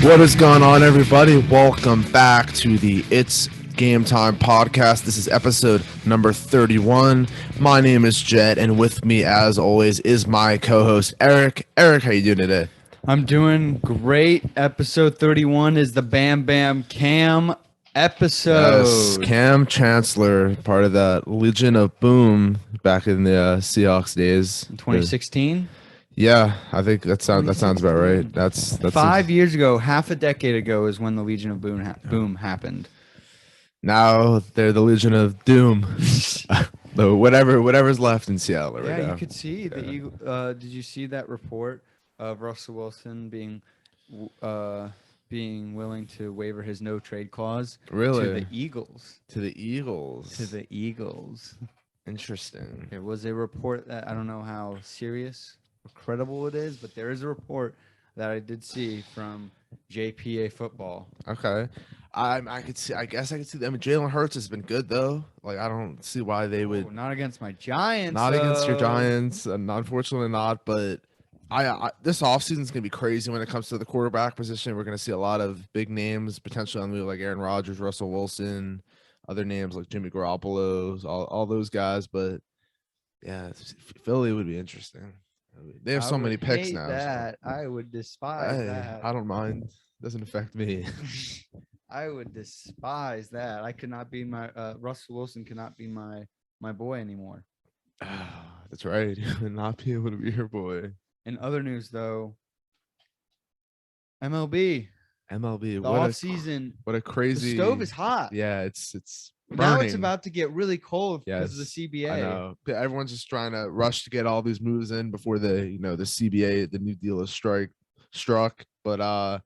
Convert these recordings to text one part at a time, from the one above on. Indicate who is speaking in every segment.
Speaker 1: What is going on, everybody? Welcome back to the Itz Gametime podcast. This is episode number 31. My name is Jett, and with me, as always, is my co-host Eric. Eric, how you doing today?
Speaker 2: I'm doing great. Episode 31 is the Bam Bam Cam episode.
Speaker 1: Yes, Kam Chancellor, part of that Legion of Boom back in the Seahawks days.
Speaker 2: 2016?
Speaker 1: Yeah, I think that sounds about right. That's
Speaker 2: 5 years ago, half a decade ago, is when the Legion of Boom happened.
Speaker 1: Now they're the Legion of Doom. Whatever's left in Seattle right now.
Speaker 2: Yeah, you could see the Eagle. Did you see that report of Russell Wilson being willing to waiver his no trade clause?
Speaker 1: Really?
Speaker 2: To the Eagles.
Speaker 1: To the Eagles.
Speaker 2: To the Eagles.
Speaker 1: Interesting.
Speaker 2: There was a report that I don't know how serious or credible it is, but there is a report that I did see from JPA Football.
Speaker 1: Okay. I guess I could see that. I mean, Jalen Hurts has been good though. Like, I don't see why they would.
Speaker 2: Not against my Giants.
Speaker 1: Not against your Giants, and unfortunately not. But I this offseason is gonna be crazy when it comes to the quarterback position. We're gonna see a lot of big names potentially on the move, like Aaron Rodgers, Russell Wilson, other names like Jimmy Garoppolo, all those guys. But yeah, Philly would be interesting. They have so many picks now.
Speaker 2: So. I would despise that.
Speaker 1: I don't mind. Doesn't affect me.
Speaker 2: I would despise that. I could not be my Russell Wilson cannot be my boy anymore.
Speaker 1: That's right. He would not be able to be your boy.
Speaker 2: In other news, though, MLB.
Speaker 1: The
Speaker 2: off season.
Speaker 1: What a crazy.
Speaker 2: The stove is hot.
Speaker 1: Yeah, it's burning.
Speaker 2: Now it's about to get really cold because of the CBA.
Speaker 1: I know. Everyone's just trying to rush to get all these moves in before the CBA, the new deal is struck. But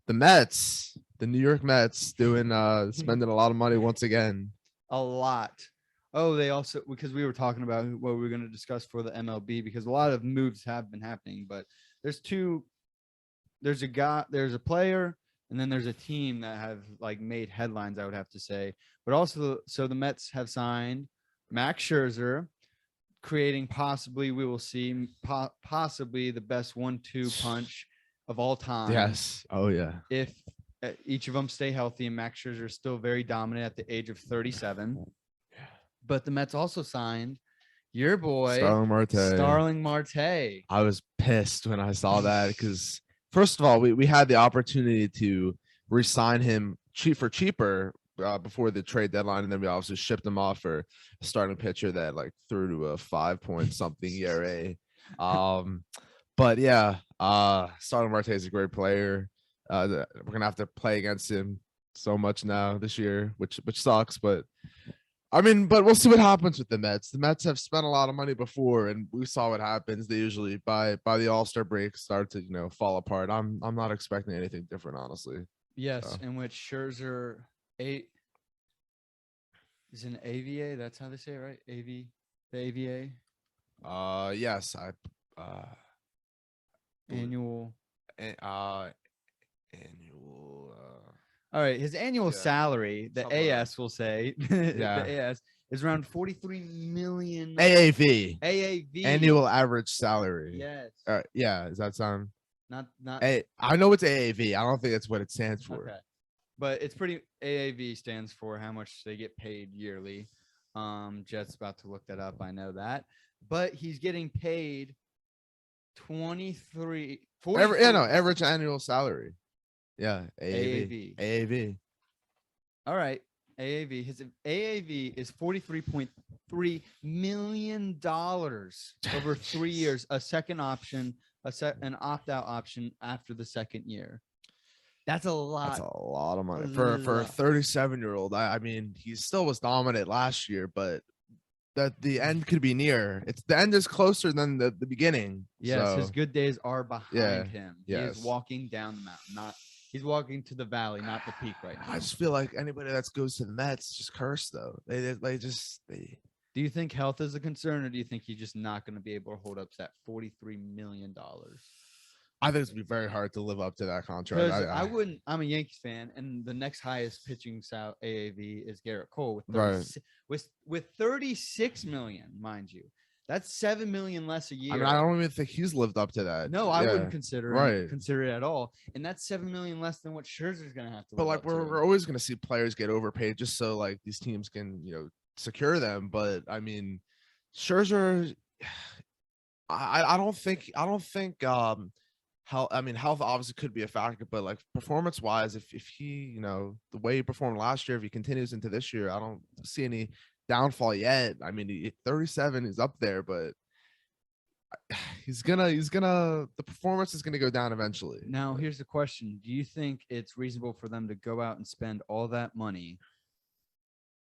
Speaker 1: the Mets, the New York Mets, doing spending a lot of money once again.
Speaker 2: A lot. Oh, they also, because we were talking about what we were going to discuss for the MLB, because a lot of moves have been happening, but there's a player, and then there's a team that have like made headlines, I would have to say. But also, so the Mets have signed Max Scherzer, creating possibly the best 1-2 punch of all time.
Speaker 1: Yes. Oh yeah.
Speaker 2: If each of them stay healthy, and Max Scherzer is still very dominant at the age of 37. But the Mets also signed your boy Starling Marte.
Speaker 1: I was pissed when I saw that because first of all, we had the opportunity to re-sign him cheaper before the trade deadline, and then we also shipped him off for a starting pitcher that like threw to a 5-point-something ERA. But yeah, Starling Marte is a great player. We're gonna have to play against him so much now this year, which sucks. But I mean, but we'll see what happens with the Mets. The Mets have spent a lot of money before, and we saw what happens. They usually by the All-Star break start to fall apart. I'm not expecting anything different, honestly.
Speaker 2: Yes, in which Scherzer is an AVA. That's how they say it, right? The AVA.
Speaker 1: Yes,
Speaker 2: annual.
Speaker 1: Annual.
Speaker 2: All right, his annual salary, the AS will say, the AS is around $43 million.
Speaker 1: AAV. Annual average salary.
Speaker 2: Yes.
Speaker 1: Yeah. Does that sound?
Speaker 2: Not.
Speaker 1: I know it's AAV. I don't think that's what it stands for.
Speaker 2: Okay. But it's pretty. AAV stands for how much they get paid yearly. Jet's about to look that up. I know that. But he's getting paid
Speaker 1: average annual salary. Yeah, AAV.
Speaker 2: All right, AAV. His AAV is $43.3 million over 3 years. A second option, an opt-out option after the second year. That's a lot.
Speaker 1: That's a lot of money for a 37-year-old. I mean, he still was dominant last year, but that the end could be near. The end is closer than the beginning.
Speaker 2: Yes, his good days are behind him. He is walking down the mountain, he's walking to the valley, not the peak right now.
Speaker 1: I just feel like anybody that goes to the Mets just cursed though. They.
Speaker 2: Do you think health is a concern, or do you think he's just not going to be able to hold up to that $43 million?
Speaker 1: I think it's gonna be very hard to live up to that contract.
Speaker 2: I wouldn't. I'm a Yankees fan, and the next highest pitching AAV is Garrett Cole with 36 million, mind you. That's $7 million less a year.
Speaker 1: I mean, I don't even think he's lived up to that.
Speaker 2: No, I wouldn't consider it at all. And that's $7 million less than what Scherzer's gonna have to.
Speaker 1: But like we're always gonna see players get overpaid just so like these teams can secure them. But I mean, Scherzer, I don't think health obviously could be a factor, but like performance wise, if he the way he performed last year, if he continues into this year, I don't see any downfall yet. I mean, 37 is up there, but the performance is gonna go down eventually.
Speaker 2: Now here's the question: do you think it's reasonable for them to go out and spend all that money?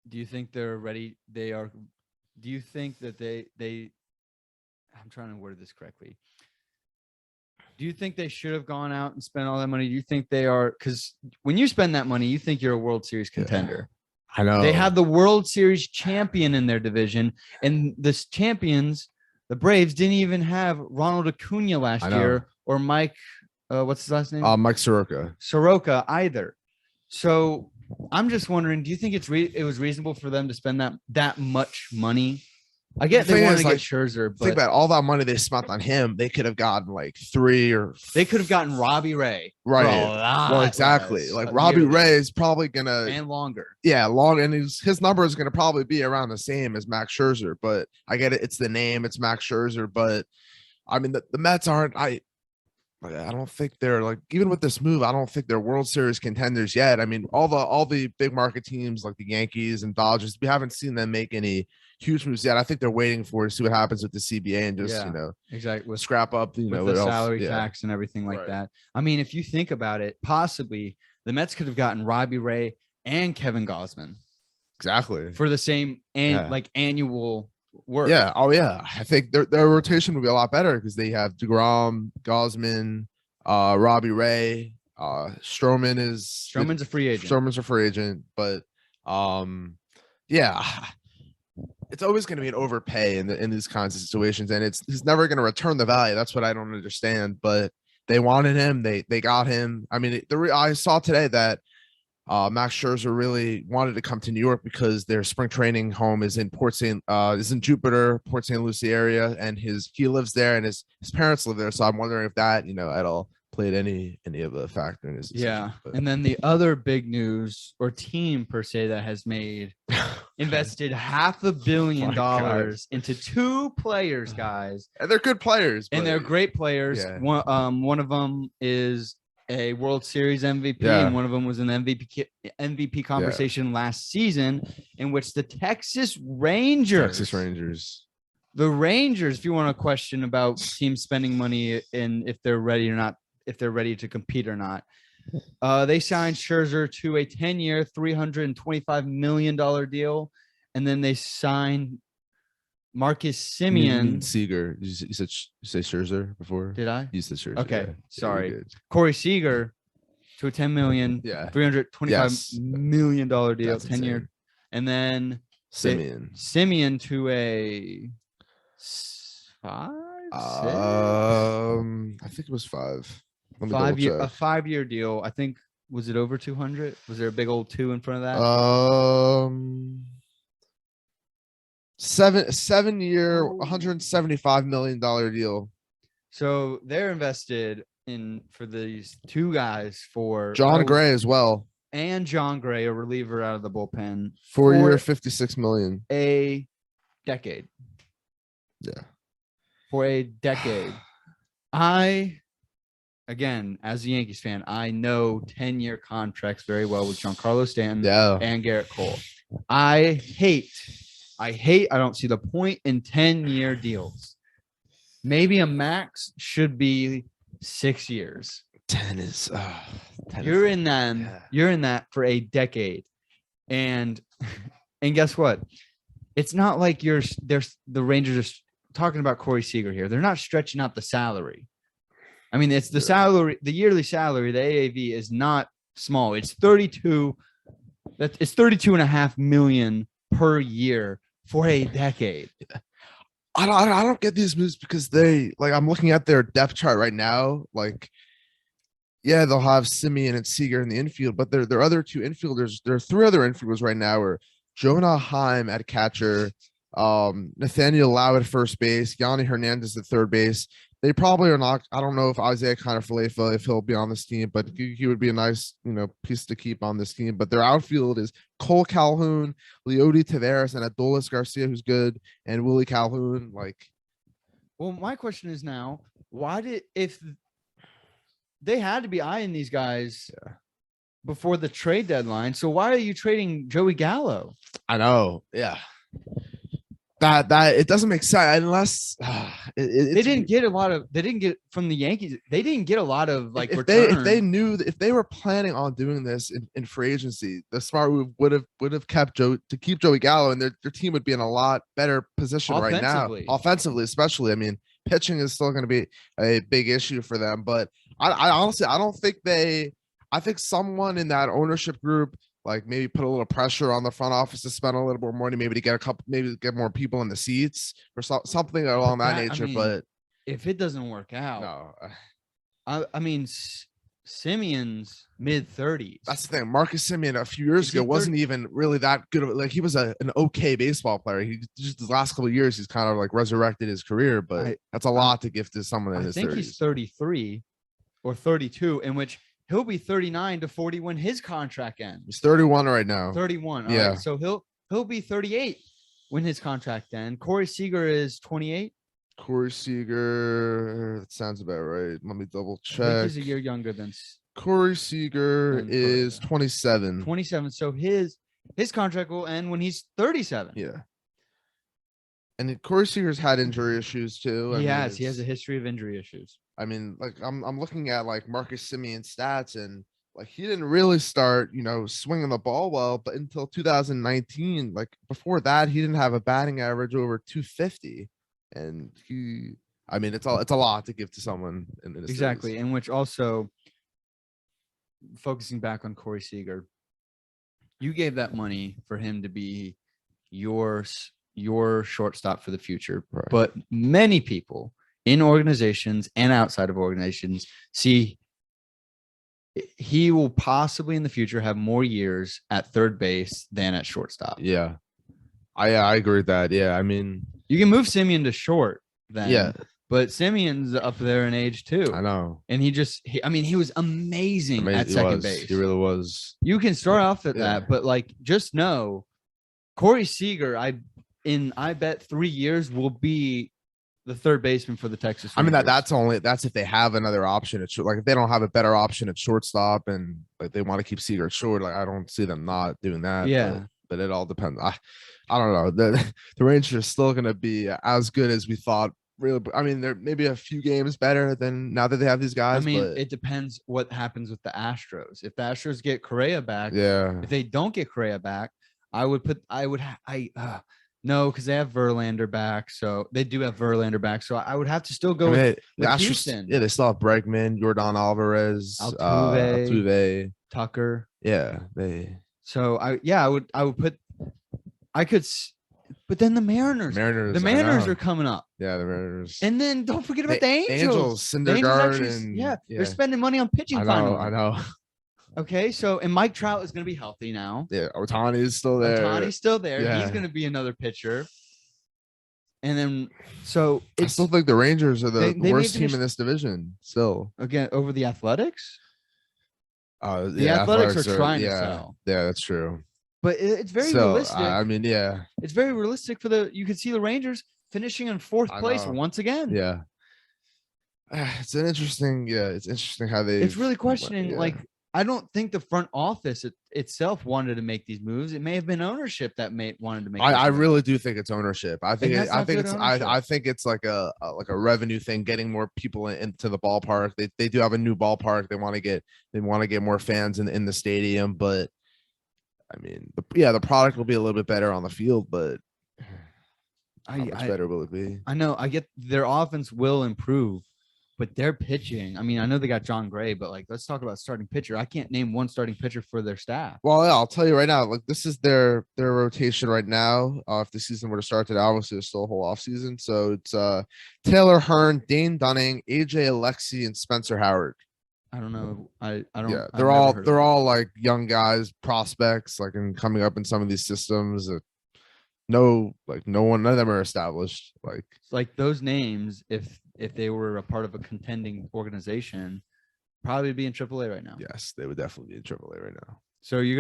Speaker 2: Do you think they're ready? Do you think that they I'm trying to word this correctly. Do you think they should have gone out and spent all that money? Do you think they are? Because when you spend that money, you think you're a World Series contender.
Speaker 1: I know.
Speaker 2: They have the World Series champion in their division, and the champions, the Braves, didn't even have Ronald Acuna last year or Mike. What's his last name?
Speaker 1: Mike Soroka.
Speaker 2: Soroka either. So I'm just wondering, do you think it was reasonable for them to spend that much money? I get they wanted to get Scherzer, but
Speaker 1: think about all that money they spent on him. They could have gotten like
Speaker 2: they could have gotten Robbie Ray.
Speaker 1: Right. Well, exactly. Like Robbie Ray is probably gonna
Speaker 2: and longer.
Speaker 1: Yeah, long, and his number is gonna probably be around the same as Max Scherzer. But I get it. It's the name. It's Max Scherzer. But I mean, the Mets aren't. I don't think they're like, even with this move, I don't think they're World Series contenders yet. I mean, all the big market teams like the Yankees and Dodgers, we haven't seen them make any huge moves yet. I think they're waiting to see what happens with the CBA and just
Speaker 2: exactly
Speaker 1: scrap up
Speaker 2: with the salary tax and everything like that. I mean, if you think about it, possibly the Mets could have gotten Robbie Ray and Kevin Gausman
Speaker 1: exactly
Speaker 2: for the same annual work.
Speaker 1: Yeah. Oh yeah. I think their rotation would be a lot better because they have DeGrom, Gausman, Robbie Ray, Stroman's
Speaker 2: a free agent.
Speaker 1: Stroman's a free agent, but it's always going to be an overpay in these kinds of situations, and he's never going to return the value. That's what I don't understand. But they wanted him, they got him. I mean, I saw today that Max Scherzer really wanted to come to New York because their spring training home is in Jupiter, Port St. Lucie area, and he lives there, and his parents live there. So I'm wondering if that at all played any of the factor in his decision.
Speaker 2: Yeah. And then the other big news or team per se that has invested $500 million into two players, guys.
Speaker 1: And they're good players.
Speaker 2: And they're great players. Yeah. One of them is a World Series MVP, and one of them was an MVP conversation last season, in which the Texas Rangers, the Rangers, if you want to question about teams spending money and if they're ready or not, if they're ready to compete or not, they signed Scherzer to a 10-year, $325 million deal, and then they signed Marcus Semien.
Speaker 1: Seager. You say Scherzer before?
Speaker 2: Did I?
Speaker 1: You said Scherzer.
Speaker 2: Okay, sorry. Corey Seager to a $10 million, $325 million deal, 10-year, and then Semien to a 5.
Speaker 1: I think it was 5.
Speaker 2: A 5-year deal. I think, was it over 200? Was there a big old 2 in front of that?
Speaker 1: 7-year, $175 million deal.
Speaker 2: So they're invested in for these two guys for
Speaker 1: John Gray as well.
Speaker 2: And John Gray, a reliever out of the bullpen.
Speaker 1: 4-year, $56 million.
Speaker 2: A decade.
Speaker 1: Yeah.
Speaker 2: For a decade. Again, as a Yankees fan, I know 10-year contracts very well with Giancarlo Stanton and Garrett Cole. I don't see the point in 10-year deals. Maybe a max should be 6 years.
Speaker 1: 10 is
Speaker 2: you're in that for a decade. And guess what? It's not like the Rangers are talking about Corey Seager here. They're not stretching out the salary. I mean, it's the salary, the yearly salary, the AAV is not small. It's 32.5 million per year for a decade.
Speaker 1: I don't get these moves because I'm looking at their depth chart right now. Like, yeah, they'll have Semien and Seager in the infield, but their other two infielders, there are 3 other infielders right now are Jonah Heim at catcher, Nathaniel Lau at first base, Yanni Hernandez at third base. They probably are not. I don't know if Isaiah Kiner-Falefa, if he'll be on this team, but he would be a nice, piece to keep on this team. But their outfield is Cole Calhoun, Leody Taveras, and Adolis Garcia, who's good, and Willie Calhoun.
Speaker 2: Well, my question is now, if they had to be eyeing these guys before the trade deadline, so why are you trading Joey Gallo?
Speaker 1: I know, yeah. That it doesn't make sense unless
Speaker 2: they didn't get from the Yankees. They didn't get a lot of
Speaker 1: if they were planning on doing this in free agency, the smart move would have kept Joey Gallo, and their team would be in a lot better position right now, offensively especially. I mean, pitching is still going to be a big issue for them, but I honestly don't think I think someone in that ownership group maybe put a little pressure on the front office to spend a little more money, maybe to get more people in the seats or something along that nature. But
Speaker 2: if it doesn't work out,
Speaker 1: no.
Speaker 2: I mean, Simeon's mid-30s.
Speaker 1: That's the thing. Marcus Semien a few years ago wasn't even really that good. He was an okay baseball player. He just the last couple of years he's kind of resurrected his career, but that's a lot to give to someone in his 30s. I think
Speaker 2: he's 33 or 32, in which he'll be 39 to 40 when his contract ends.
Speaker 1: He's 31 right now.
Speaker 2: 31. Yeah. Right. So he'll be 38 when his contract ends. Corey Seager is 28.
Speaker 1: Corey Seager, that sounds about right. Let me double check.
Speaker 2: I think he's a year younger than
Speaker 1: Corey Seager is 27.
Speaker 2: 27. So his contract will end when he's 37.
Speaker 1: Yeah. And Corey Seager's had injury issues too.
Speaker 2: He has a history of injury issues.
Speaker 1: I mean, I'm looking at Marcus Semien stats, and he didn't really start, swinging the ball well, but until 2019, before that, he didn't have a batting average over 250, and it's a lot to give to someone in his
Speaker 2: exactly.
Speaker 1: 30s.
Speaker 2: In which also focusing back on Corey Seager, you gave that money for him to be your shortstop for the future, right. But many people in organizations and outside of organizations see he will possibly in the future have more years at third base than at shortstop.
Speaker 1: Yeah. I agree with that. Yeah. I mean,
Speaker 2: you can move Semien to short then.
Speaker 1: Yeah.
Speaker 2: But Simeon's up there in age too.
Speaker 1: I know.
Speaker 2: And he was amazing at second base.
Speaker 1: He really was.
Speaker 2: You can start off at that, but just know Corey Seager, I bet 3 years will be the third baseman for the Texas Rangers.
Speaker 1: I mean, that's if they have another option at short. If they don't have a better option at shortstop and they want to keep Seager short, I don't see them not doing that.
Speaker 2: Yeah.
Speaker 1: But it all depends. I don't know. The Rangers are still going to be as good as we thought. Really, I mean, they're maybe a few games better than now that they have these guys.
Speaker 2: I mean, it depends what happens with the Astros. If the Astros get Correa back, If they don't get Correa back, no, because they have Verlander back. So they do have Verlander back. So I would have to still go with Houston.
Speaker 1: Yeah, they still have Bregman, Jordan Alvarez, Altuve,
Speaker 2: Tucker.
Speaker 1: Yeah,
Speaker 2: So but then the Mariners are coming up.
Speaker 1: Yeah, the Mariners.
Speaker 2: And then don't forget about the Angels.
Speaker 1: Syndergaard,
Speaker 2: they're spending money on pitching.
Speaker 1: I know.
Speaker 2: Okay, and Mike Trout is going to be healthy now.
Speaker 1: Yeah, Ohtani is still there.
Speaker 2: Yeah. He's going to be another pitcher. And then,
Speaker 1: I still think the Rangers are the worst team in this division. Still,
Speaker 2: again, over the Athletics.
Speaker 1: The
Speaker 2: Athletics are trying to sell.
Speaker 1: Yeah, that's true.
Speaker 2: But it's very realistic.
Speaker 1: I mean, yeah,
Speaker 2: it's very realistic you can see the Rangers finishing in fourth place once again.
Speaker 1: Yeah, it's interesting how they.
Speaker 2: It's really questioning. I don't think the front office itself wanted to make these moves. It may have been ownership that wanted to make.
Speaker 1: I really do think it's ownership. I think it's like a revenue thing, getting more people into the ballpark. They do have a new ballpark. They want to get more fans in the stadium, but I mean, the product will be a little bit better on the field, but how much better will it be?
Speaker 2: I know. I get their offense will improve. But their pitching, I mean, I know they got John Gray, but let's talk about starting pitcher. I can't name one starting pitcher for their staff.
Speaker 1: Well, yeah, I'll tell you right now, this is their rotation right now. If the season were to start today, obviously there's still a whole off season. So it's Taylor Hearn, Dane Dunning, AJ Alexi, and Spencer Howard.
Speaker 2: I don't know. I don't.
Speaker 1: Yeah, they're all young guys, prospects, and coming up in some of these systems. no one, none of them are established.
Speaker 2: Like those names, if they were a part of a contending organization, probably be in AAA right now.
Speaker 1: Yes, they would definitely be in AAA right now.
Speaker 2: So you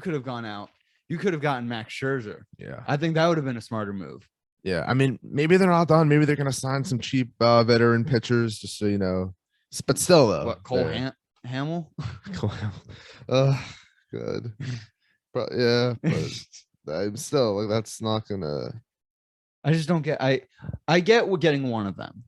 Speaker 2: could have gone out. You could have gotten Max Scherzer.
Speaker 1: Yeah,
Speaker 2: I think that would have been a smarter move.
Speaker 1: yeah. I mean, maybe they're not done. Maybe they're gonna sign some cheap veteran pitchers, just so you know. But still, though,
Speaker 2: What, Cole Hamill?
Speaker 1: Cole good. But yeah, but I'm still like, that's not gonna.
Speaker 2: I just don't get. I get what getting one of them.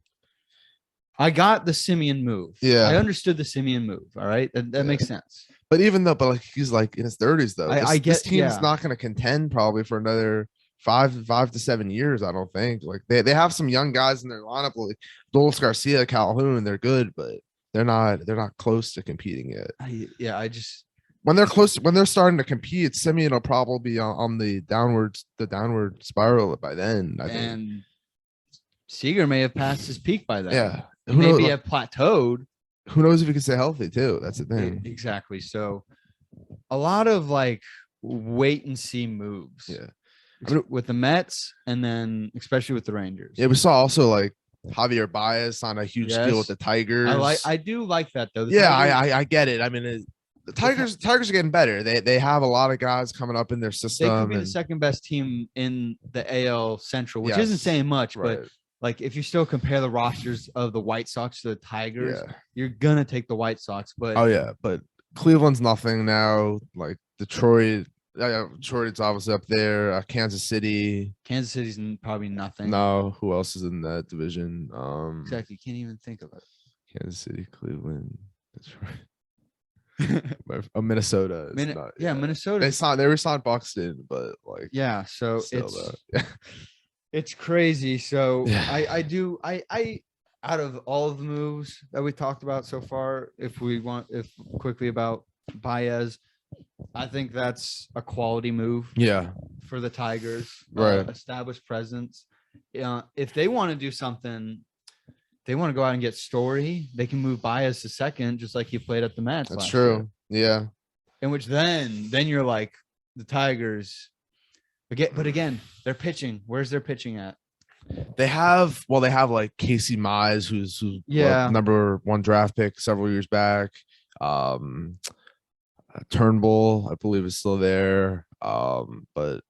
Speaker 2: I got the Simeon move.
Speaker 1: Yeah,
Speaker 2: I understood the Simeon move. All right, that makes sense.
Speaker 1: But even though, but like he's like in his 30s though. This team's
Speaker 2: yeah.
Speaker 1: not going to contend probably for another 5 to 7 years. I don't think. Like they have some young guys in their lineup, like Dolis Garcia, Calhoun. They're good, but they're not close to competing yet.
Speaker 2: I just
Speaker 1: when they're starting to compete, Simeon will probably be on the downward spiral by then. I think.
Speaker 2: Seager may have passed his peak by then.
Speaker 1: Yeah,
Speaker 2: maybe have plateaued.
Speaker 1: Who knows if he can stay healthy too? That's the thing.
Speaker 2: Exactly. So a lot of like wait and see moves.
Speaker 1: Yeah.
Speaker 2: With the Mets and then especially with the Rangers.
Speaker 1: Yeah, we saw also like Javier Baez on a huge deal with the Tigers.
Speaker 2: I do like that though.
Speaker 1: I get it. I mean, the Tigers are getting better. They have a lot of guys coming up in their system.
Speaker 2: They could be the second best team in the AL Central, which isn't saying much,
Speaker 1: right.
Speaker 2: But like if you still compare the rosters of the White Sox to the Tigers, you're gonna take the White Sox. But
Speaker 1: but Cleveland's nothing now. Like Detroit's obviously up there. Kansas City's
Speaker 2: probably nothing.
Speaker 1: No, who else is in that division?
Speaker 2: Exactly, can't even think of it.
Speaker 1: Kansas City, Cleveland, Detroit, Minnesota.
Speaker 2: Minnesota.
Speaker 1: They re-signed Buxton, but like
Speaker 2: so it's crazy. So I out of all of the moves that we talked about so far, if quickly about Baez, I think that's a quality move.
Speaker 1: Yeah,
Speaker 2: for the Tigers,
Speaker 1: right?
Speaker 2: Established presence. If they want to do something, they want to go out and get Story. They can move Baez to second, just like he played at the Mets.
Speaker 1: That's true.
Speaker 2: Year. Yeah. In which then you're like the Tigers. But again, they're pitching. Where's their pitching at?
Speaker 1: They have like Casey Mize, who's number 1 draft pick several years back. Turnbull, I believe, is still there. But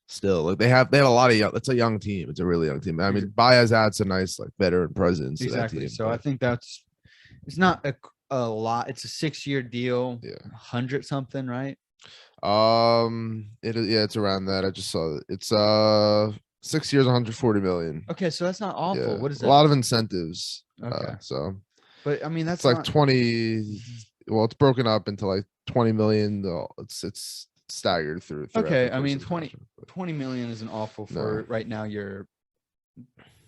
Speaker 1: still, like they have a lot of young. It's a young team. It's a really young team. I mean, Baez adds a nice like veteran presence.
Speaker 2: Exactly. So I think it's not a lot. It's a 6-year deal.
Speaker 1: Yeah,
Speaker 2: 100 something, right?
Speaker 1: It's around that. I just saw it. It's 6 years, 140 million.
Speaker 2: Okay, so that's not awful.
Speaker 1: Yeah.
Speaker 2: What is that?
Speaker 1: A lot of incentives.
Speaker 2: Okay.
Speaker 1: But
Speaker 2: I mean, that's
Speaker 1: like 20. Well, it's broken up into like 20 million. It's staggered through.
Speaker 2: Okay, I mean 20 million isn't awful for right now. You're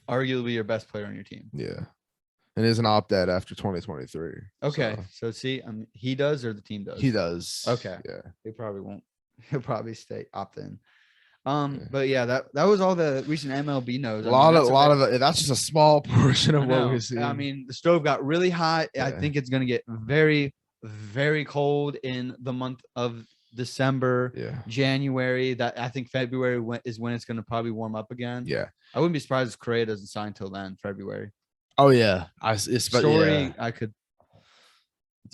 Speaker 2: arguably your best player on your team.
Speaker 1: Yeah. And is an opt-out after 2023.
Speaker 2: Okay, so see, he does or the team does?
Speaker 1: He does.
Speaker 2: Okay.
Speaker 1: Yeah.
Speaker 2: He probably won't. He'll probably stay opt-in. But yeah, that was all the recent MLB knows.
Speaker 1: A lot of that's just a small portion of what we see.
Speaker 2: I mean, the stove got really hot. Yeah. I think it's gonna get very, very cold in the month of December, January. That I think February is when it's gonna probably warm up again.
Speaker 1: Yeah.
Speaker 2: I wouldn't be surprised if Correa doesn't sign till then, February.
Speaker 1: Oh yeah,
Speaker 2: It's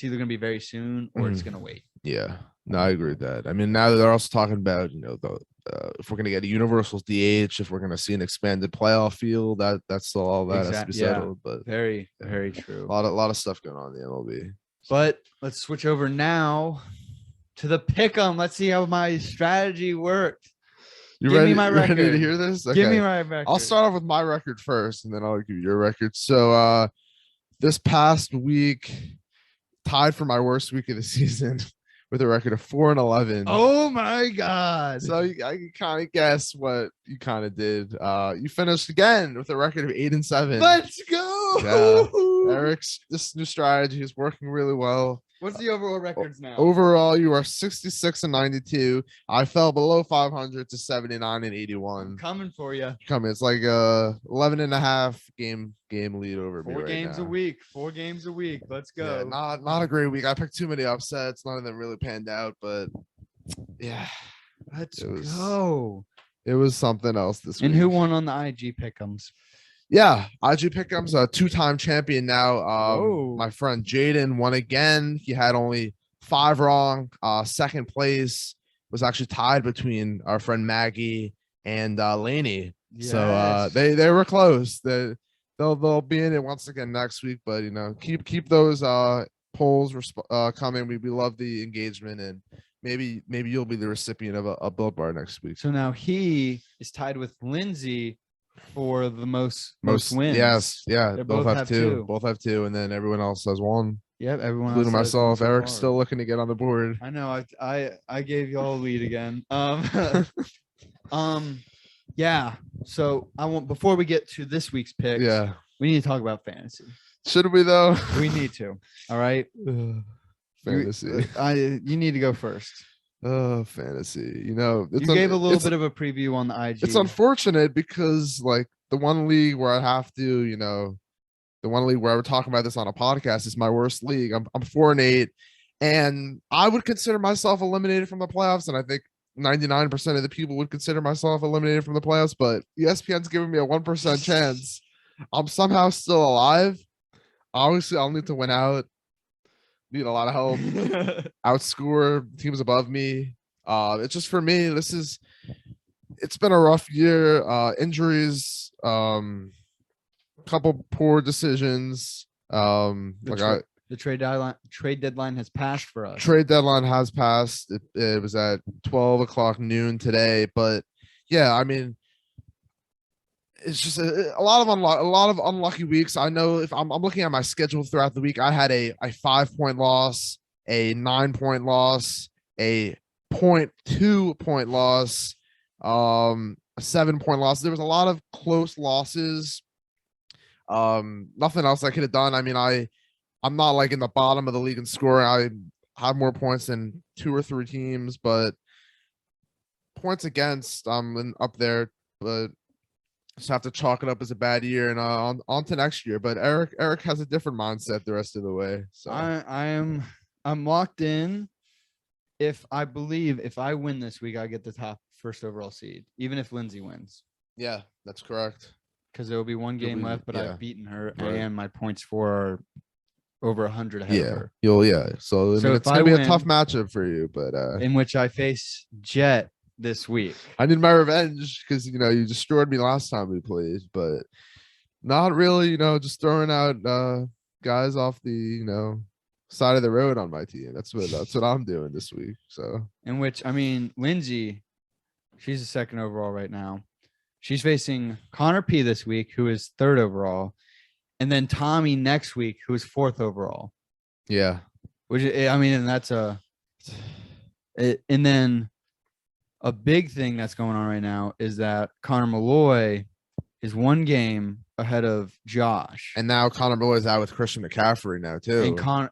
Speaker 2: either gonna be very soon or it's gonna wait.
Speaker 1: Yeah, no, I agree with that. I mean, now they're also talking about if we're gonna get a universal DH, if we're gonna see an expanded playoff field, that's still all that has to be settled. But
Speaker 2: very true.
Speaker 1: A lot of stuff going on in the MLB.
Speaker 2: But let's switch over now to the pick'em. Let's see how my strategy worked.
Speaker 1: Give me my record. Ready to hear this? Okay.
Speaker 2: Give me my record.
Speaker 1: I'll start off with my record first, and then I'll give you your record. So this past week, tied for my worst week of the season with a record of 4-11.
Speaker 2: Oh my god!
Speaker 1: So I can kind of guess what you kind of did. You finished again with a record of 8-7.
Speaker 2: Let's go!
Speaker 1: Yeah. Eric's this new strategy is working really well.
Speaker 2: What's the overall records now?
Speaker 1: Overall, you are 66-92. I fell below 500 to 79-81.
Speaker 2: I'm coming for you.
Speaker 1: It's like 11 and a half game lead over me.
Speaker 2: 4 games a week. 4 games a week. Let's go.
Speaker 1: Yeah, not a great week. I picked too many upsets. None of them really panned out, but yeah.
Speaker 2: Let's
Speaker 1: It was-
Speaker 2: go.
Speaker 1: It was something else this week.
Speaker 2: And who won on the IG pick'ems?
Speaker 1: Yeah, IG Pickham's a 2-time champion now.
Speaker 2: Whoa.
Speaker 1: My friend Jaden won again. He had only 5 wrong. Second place was actually tied between our friend Maggie and Laney. So
Speaker 2: Yes.
Speaker 1: they were close. They'll be in it once again next week. But keep those polls coming. We love the engagement, and maybe you'll be the recipient of a Built Bar next week.
Speaker 2: So now he is tied with Lindsay for the most wins.
Speaker 1: Yes, yeah.
Speaker 2: They
Speaker 1: Both have two.
Speaker 2: two.
Speaker 1: Both have 2, and then everyone else has 1,
Speaker 2: Yep, everyone
Speaker 1: including
Speaker 2: else has one
Speaker 1: myself.
Speaker 2: so
Speaker 1: Eric's
Speaker 2: far.
Speaker 1: still looking to get on the board.
Speaker 2: I know. I gave y'all a lead again. Yeah. So before we get to this week's picks,
Speaker 1: Yeah.
Speaker 2: we need to talk about fantasy.
Speaker 1: Should we though?
Speaker 2: We need to. All right.
Speaker 1: Fantasy.
Speaker 2: You need to go first.
Speaker 1: Fantasy.
Speaker 2: You gave a little bit of a preview on the IG.
Speaker 1: It's unfortunate because like the one league where I have to, the one league where we're talking about this on a podcast is my worst league. I'm 4-8, and I would consider myself eliminated from the playoffs, and I think 99% of the people would consider myself eliminated from the playoffs. But ESPN's giving me a 1% chance. I'm somehow still alive. Obviously, I'll need to win out. Need a lot of help. Outscore teams above me. It's just for me. It's been a rough year. Injuries. Couple poor decisions.
Speaker 2: The trade deadline has passed for us.
Speaker 1: Trade deadline has passed. It was at 12 o'clock noon today. But yeah, I mean, it's just a lot of unlucky weeks. I know if I'm looking at my schedule throughout the week, I had a 5-point loss, a 9-point loss, a 0.2-point loss, a 7-point loss. There was a lot of close losses. Nothing else I could have done. I mean, I'm not like in the bottom of the league in scoring. I have more points than 2 or 3 teams, but points against, I'm up there, but just have to chalk it up as a bad year and on to next year. But Eric has a different mindset the rest of the way. So
Speaker 2: I'm locked in. If I win this week, I get the top first overall seed, even if Lindsay wins.
Speaker 1: Yeah, that's correct.
Speaker 2: Because there will be one game left, but
Speaker 1: yeah.
Speaker 2: I've beaten her,
Speaker 1: Right.
Speaker 2: and my points for are over 100 ahead of her.
Speaker 1: So it's gonna be a tough matchup for you, but
Speaker 2: in which I face Jett this week.
Speaker 1: I need my revenge because you destroyed me last time we played, but not really. Just throwing out guys off the side of the road on my team. That's what I'm doing this week. So
Speaker 2: in which Lindsay, she's the 2nd overall right now. She's facing Connor P this week, who is 3rd overall, and then Tommy next week, who is 4th overall.
Speaker 1: Yeah,
Speaker 2: and that's and then a big thing that's going on right now is that Connor Malloy is 1 game ahead of Josh.
Speaker 1: And now Connor Malloy's out with Christian McCaffrey now too.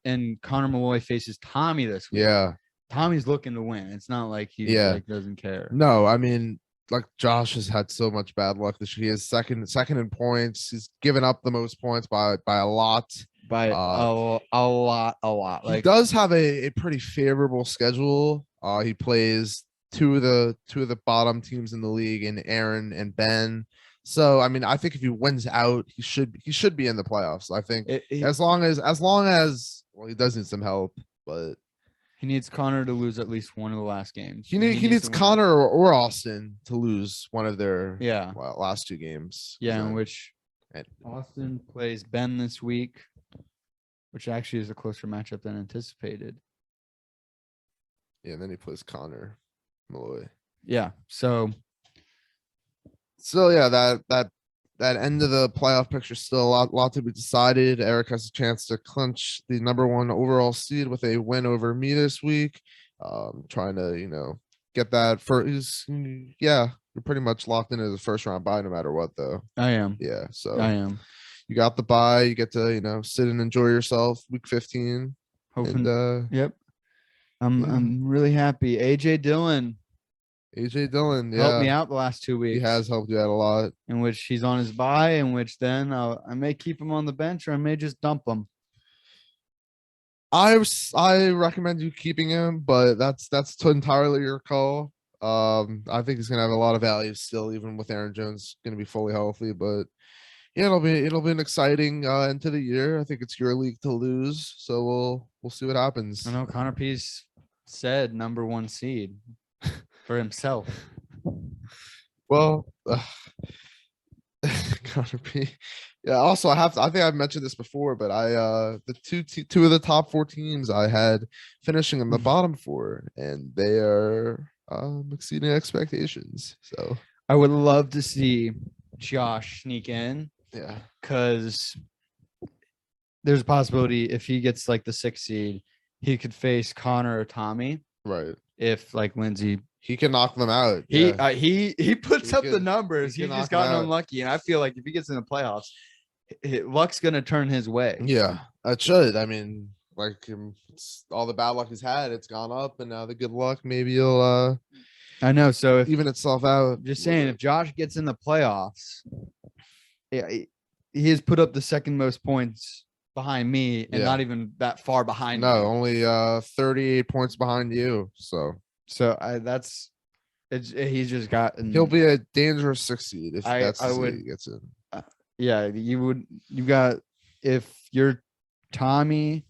Speaker 2: And Connor Malloy faces Tommy this week.
Speaker 1: Yeah.
Speaker 2: Tommy's looking to win. It's not like he doesn't care.
Speaker 1: No, I mean, like Josh has had so much bad luck this year. He is second in points. He's given up the most points by a lot.
Speaker 2: By a lot.
Speaker 1: He does have a pretty favorable schedule. He plays two of the bottom teams in the league in Aaron and Ben. So I mean, I think if he wins out, he should be in the playoffs. I think as long as well, he does need some help, but
Speaker 2: he needs Connor to lose at least one of the last games.
Speaker 1: He needs Connor or Austin to lose one of their last 2 games.
Speaker 2: Yeah, in which Austin plays Ben this week, which actually is a closer matchup than anticipated.
Speaker 1: Yeah, and then he plays Connor Malloy.
Speaker 2: Yeah, so
Speaker 1: yeah, that end of the playoff picture still a lot to be decided. Eric has a chance to clinch the number 1 overall seed with a win over me this week. Trying to get that for you're pretty much locked into the first round bye no matter what though.
Speaker 2: I am.
Speaker 1: Yeah, so
Speaker 2: I am.
Speaker 1: You got the bye. You get to sit and enjoy yourself week 15.
Speaker 2: Hoping. Yep. I'm really happy. AJ Dillon, helped me out the last 2 weeks.
Speaker 1: He has helped you out a lot.
Speaker 2: In which he's on his bye, in which then I may keep him on the bench or I may just dump him.
Speaker 1: I recommend you keeping him, but that's entirely your call. I think he's gonna have a lot of value still, even with Aaron Jones gonna be fully healthy. But yeah, it'll be an exciting end to the year. I think it's your league to lose, so we'll see what happens.
Speaker 2: I know Connor Pease said number 1 seed for himself.
Speaker 1: Well, Connor P. Yeah. Also, I think I've mentioned this before, but I the two of the top 4 teams I had finishing in the bottom 4, and they are exceeding expectations. So
Speaker 2: I would love to see Josh sneak in.
Speaker 1: Yeah.
Speaker 2: Because there's a possibility if he gets like the 6th seed, he could face Connor or Tommy.
Speaker 1: Right.
Speaker 2: If like Lindsey,
Speaker 1: he can knock them out.
Speaker 2: He
Speaker 1: Yeah.
Speaker 2: He puts
Speaker 1: He
Speaker 2: up
Speaker 1: can-
Speaker 2: the numbers.
Speaker 1: he can
Speaker 2: He's just
Speaker 1: knock 'em
Speaker 2: gotten
Speaker 1: out.
Speaker 2: unlucky, and I feel like if he gets in the playoffs, luck's gonna turn his way.
Speaker 1: Yeah, it should. I mean, like it's all the bad luck he's had, it's gone up, and now the good luck, maybe he'll
Speaker 2: I know. So if
Speaker 1: even itself out.
Speaker 2: just saying, if Josh gets in the playoffs, yeah, he has put up the 2nd most points behind me, and
Speaker 1: Yeah.
Speaker 2: not even that far behind
Speaker 1: No,
Speaker 2: me.
Speaker 1: only 38 points behind you. So
Speaker 2: He's just gotten.
Speaker 1: he'll be a dangerous 6th seed if
Speaker 2: I
Speaker 1: that's the
Speaker 2: would-
Speaker 1: seed he gets in.
Speaker 2: Yeah, you got if you're Tommy.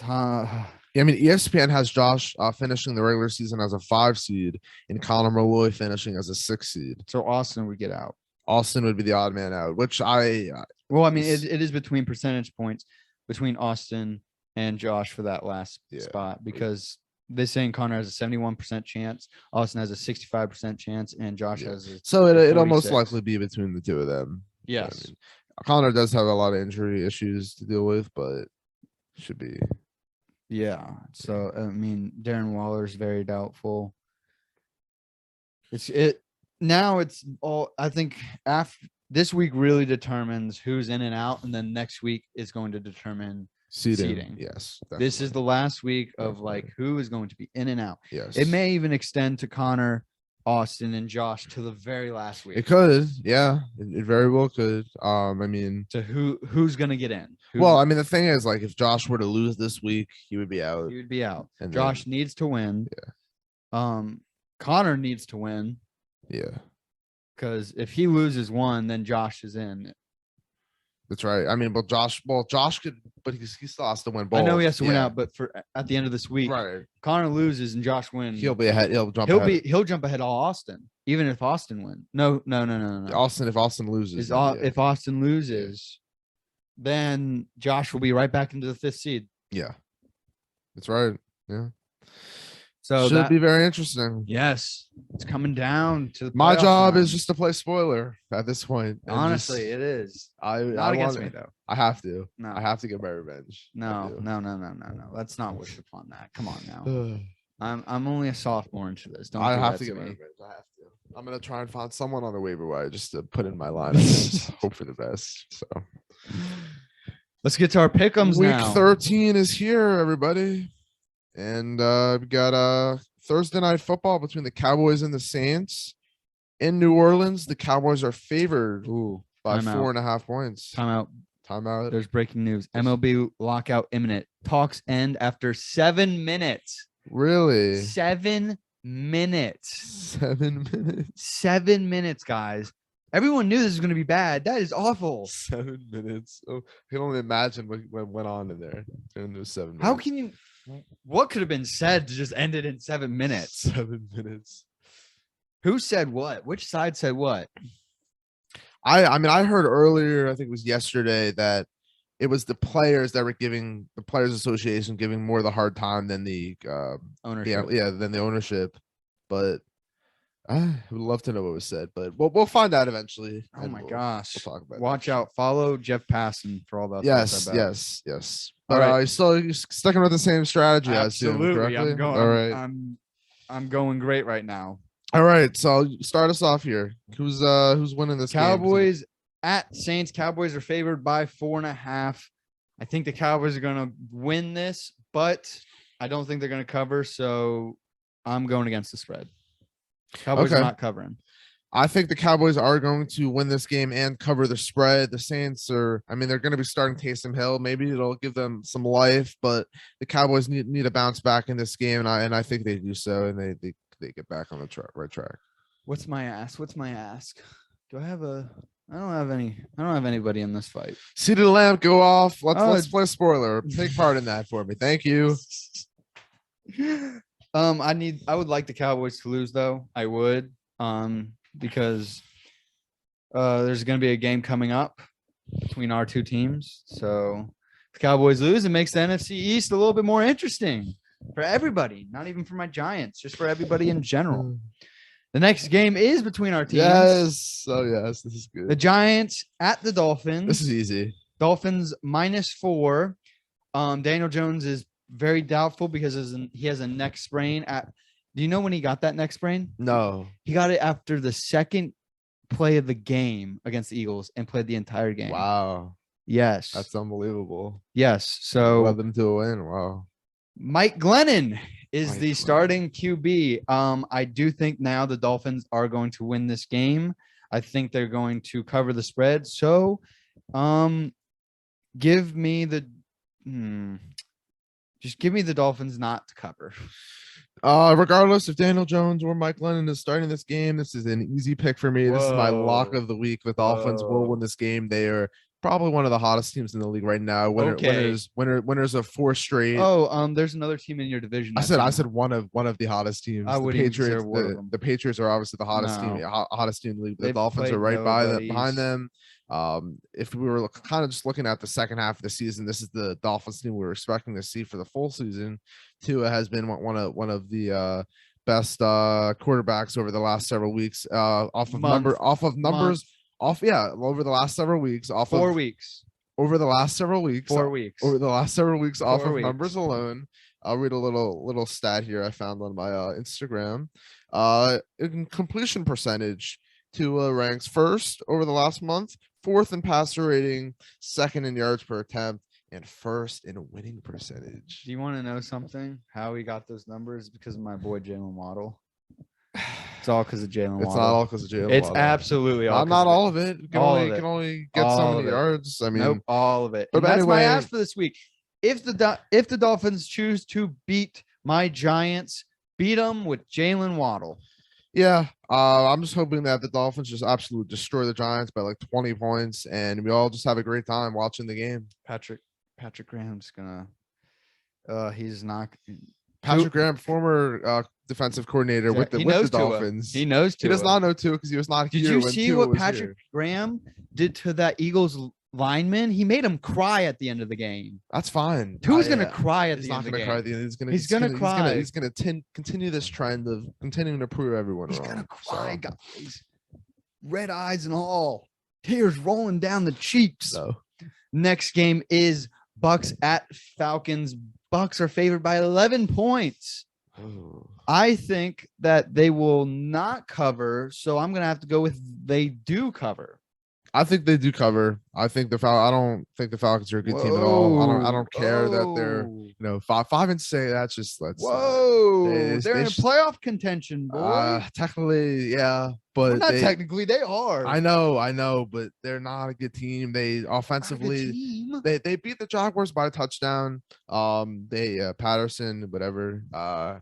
Speaker 1: Yeah, I mean, ESPN has Josh finishing the regular season as a 5 seed and Connor Malloy finishing as a 6 seed.
Speaker 2: So Austin would get out.
Speaker 1: Austin would be the odd man out, which
Speaker 2: Well, I mean, it is between percentage points between Austin and Josh for that last spot, because they're saying Connor has a 71% chance, Austin has a 65% chance, and Josh has a
Speaker 1: so it'll most
Speaker 2: 46.
Speaker 1: likely be between the 2 of them.
Speaker 2: Yes.
Speaker 1: I mean, Connor does have a lot of injury issues to deal with, but should be.
Speaker 2: Yeah. So I mean, Darren Waller's very doubtful. Now it's all, I think after this week really determines who's in and out, and then next week is going to determine seeding.
Speaker 1: Yes.
Speaker 2: This is
Speaker 1: definitely.
Speaker 2: the last week of
Speaker 1: Definitely.
Speaker 2: like who is going to be in and out.
Speaker 1: Yes.
Speaker 2: It may even extend to Connor, Austin, and Josh to the very last week.
Speaker 1: It could. Yeah. It very well could. I mean,
Speaker 2: To who's gonna get in?
Speaker 1: well, I mean, the thing is, like, if Josh were to lose this week, he would be out.
Speaker 2: He would be out.
Speaker 1: And
Speaker 2: Josh needs to win. Connor needs to win,
Speaker 1: Yeah.
Speaker 2: because if he loses one, then Josh is in.
Speaker 1: That's right. I mean, but Josh could, but he still has to win both.
Speaker 2: I know he has to win
Speaker 1: Yeah.
Speaker 2: out, but for at the end of this week,
Speaker 1: Right.
Speaker 2: Connor loses and Josh wins.
Speaker 1: He'll be ahead. He'll jump ahead.
Speaker 2: He'll jump ahead of Austin, even if Austin wins. No.
Speaker 1: Austin, if Austin loses. then, yeah.
Speaker 2: If Austin loses, then Josh will be right back into the 5th seed.
Speaker 1: Yeah. That's right. Yeah.
Speaker 2: So
Speaker 1: Should be very interesting.
Speaker 2: yes, it's coming down to the
Speaker 1: My
Speaker 2: playoff
Speaker 1: job
Speaker 2: time.
Speaker 1: is just to play spoiler at this point. and
Speaker 2: honestly,
Speaker 1: just-
Speaker 2: it is
Speaker 1: I
Speaker 2: not against
Speaker 1: wanna-
Speaker 2: me though.
Speaker 1: I have to.
Speaker 2: No,
Speaker 1: I have to get my revenge. I
Speaker 2: no.
Speaker 1: do.
Speaker 2: Let's not wish upon that. Come on now.
Speaker 1: Ugh.
Speaker 2: I'm only a sophomore into this. Don't
Speaker 1: I
Speaker 2: do
Speaker 1: have
Speaker 2: that
Speaker 1: to get my
Speaker 2: me.
Speaker 1: revenge. I have to. I'm gonna try and find someone on the waiver wire just to put in my lineup. And just hope for the best. So
Speaker 2: Let's get to our pick'ems
Speaker 1: week
Speaker 2: now.
Speaker 1: 13 is here, everybody, and we got Thursday night football between the Cowboys and the Saints in New Orleans. The Cowboys are favored by
Speaker 2: timeout.
Speaker 1: 4.5 points.
Speaker 2: Timeout.
Speaker 1: Timeout.
Speaker 2: There's breaking news. MLB lockout imminent. Talks end after 7 minutes.
Speaker 1: Really?
Speaker 2: 7 minutes.
Speaker 1: 7 minutes.
Speaker 2: 7 minutes, guys. Everyone knew this was going to be bad. That is awful.
Speaker 1: 7 minutes. Oh, I can only imagine what went on in there in those 7 minutes.
Speaker 2: How can you? What could have been said to just end it in 7 minutes?
Speaker 1: 7 minutes?
Speaker 2: Who said what? Which side said what?
Speaker 1: I mean, I heard earlier, I think it was yesterday, that it was the players that were giving the Players Association giving more of the hard time than the
Speaker 2: Ownership.
Speaker 1: than the ownership. But I would love to know what was said, but we'll find out eventually.
Speaker 2: Oh
Speaker 1: and
Speaker 2: my
Speaker 1: we'll
Speaker 2: gosh.
Speaker 1: talk about
Speaker 2: Watch
Speaker 1: that.
Speaker 2: out. Follow Jeff Passon for all that.
Speaker 1: Yes.
Speaker 2: All
Speaker 1: But
Speaker 2: right.
Speaker 1: you're sticking with the same strategy, I assume,
Speaker 2: Absolutely.
Speaker 1: correctly?
Speaker 2: I'm going.
Speaker 1: All right.
Speaker 2: I'm going great right now.
Speaker 1: All right. So start us off here. Who's winning this game?
Speaker 2: Cowboys at Saints. Cowboys are favored by 4.5. I think the Cowboys are going to win this, but I don't think they're going to cover. So I'm going against the spread. Cowboys are
Speaker 1: Okay.
Speaker 2: not covering.
Speaker 1: I think the Cowboys are going to win this game and cover the spread. The Saints are, I mean, they're going to be starting Taysom Hill. Maybe it'll give them some life, but the Cowboys need to bounce back in this game, and I think they do so, and they get back on the right track.
Speaker 2: What's my ask? Do I have a? I don't have anybody in this fight.
Speaker 1: Seeded Lamb, go off. Let's play a spoiler. Take part in that for me. Thank you.
Speaker 2: I would like the Cowboys to lose though. I would. Because there's going to be a game coming up between our two teams. So if the Cowboys lose, it makes the NFC East a little bit more interesting for everybody, not even for my Giants, just for everybody in general. The next game is between our teams.
Speaker 1: Yes. Oh, yes. This is good.
Speaker 2: The Giants at the Dolphins.
Speaker 1: This is easy.
Speaker 2: Dolphins -4. Daniel Jones is very doubtful because he has a neck sprain. Do you know when he got that neck sprain?
Speaker 1: No.
Speaker 2: He got it after the second play of the game against the Eagles and played the entire game.
Speaker 1: Wow.
Speaker 2: Yes.
Speaker 1: That's unbelievable.
Speaker 2: Yes. So
Speaker 1: led them to a win. Wow.
Speaker 2: Mike Glennon is the starting QB. I do think now the Dolphins are going to win this game. I think they're going to cover the spread. So give me the just give me the Dolphins not to cover.
Speaker 1: Regardless if Daniel Jones or Mike Glennon is starting this game, this is an easy pick for me. This is my lock of the week. The Dolphins will win this game. They are probably one of the hottest teams in the league right now. Winners of 4 straight.
Speaker 2: There's another team in your division.
Speaker 1: I said one of the hottest teams.
Speaker 2: The
Speaker 1: Patriots. The Patriots are obviously the hottest team in the league. The Dolphins are right behind them. If we were kind of just looking at the second half of the season, this is the Dolphins team we were expecting to see for the full season. Tua has been one of the best quarterbacks over the last several weeks. Over the last several weeks. Over the last several weeks off of numbers alone. I'll read a little stat here I found on my Instagram. In completion percentage, Tua ranks first over the last month, 4th in passer rating, 2nd in yards per attempt, and 1st in winning percentage.
Speaker 2: Do you want to know something? How he got those numbers? Because of my boy Jalen Waddle. It's all because of Jalen Waddle.
Speaker 1: It's not all because of Jalen Waddle.
Speaker 2: It's absolutely all.
Speaker 1: Not all of it. You can only get so many yards. I mean,
Speaker 2: nope, all of it.
Speaker 1: But
Speaker 2: that's
Speaker 1: anyway,
Speaker 2: my ask for this week. If the Dolphins choose to beat my Giants, beat them with Jalen Waddle.
Speaker 1: Yeah, I'm just hoping that the Dolphins just absolutely destroy the Giants by like 20 points, and we all just have a great time watching the game.
Speaker 2: Patrick Graham's gonna. He's not.
Speaker 1: Patrick Graham, former defensive coordinator with the Dolphins.
Speaker 2: He knows Tua.
Speaker 1: He does not know Tua because he was not here.
Speaker 2: Did you see what Patrick Graham did to that Eagles lineman? He made him cry at the end of the game.
Speaker 1: That's fine.
Speaker 2: Tua's gonna cry at the end of the game.
Speaker 1: He's gonna cry. He's gonna continue this trend of continuing to prove everyone wrong.
Speaker 2: He's gonna cry, guys. Red eyes and all, tears rolling down the cheeks.
Speaker 1: No.
Speaker 2: Next game is Bucks at Falcons. Bucks are favored by 11 points.
Speaker 1: Oh.
Speaker 2: I think that they will not cover, so I'm gonna have to go with they do cover.
Speaker 1: I think they do cover. I think I don't think the Falcons are a good team at all. I don't care that they're 5-6. That's just they're
Speaker 2: in playoff contention, boy.
Speaker 1: Technically, yeah, but
Speaker 2: not technically they are.
Speaker 1: I know, but they're not a good team. They offensively they beat the Jaguars by a touchdown. Patterson, whatever.
Speaker 2: No,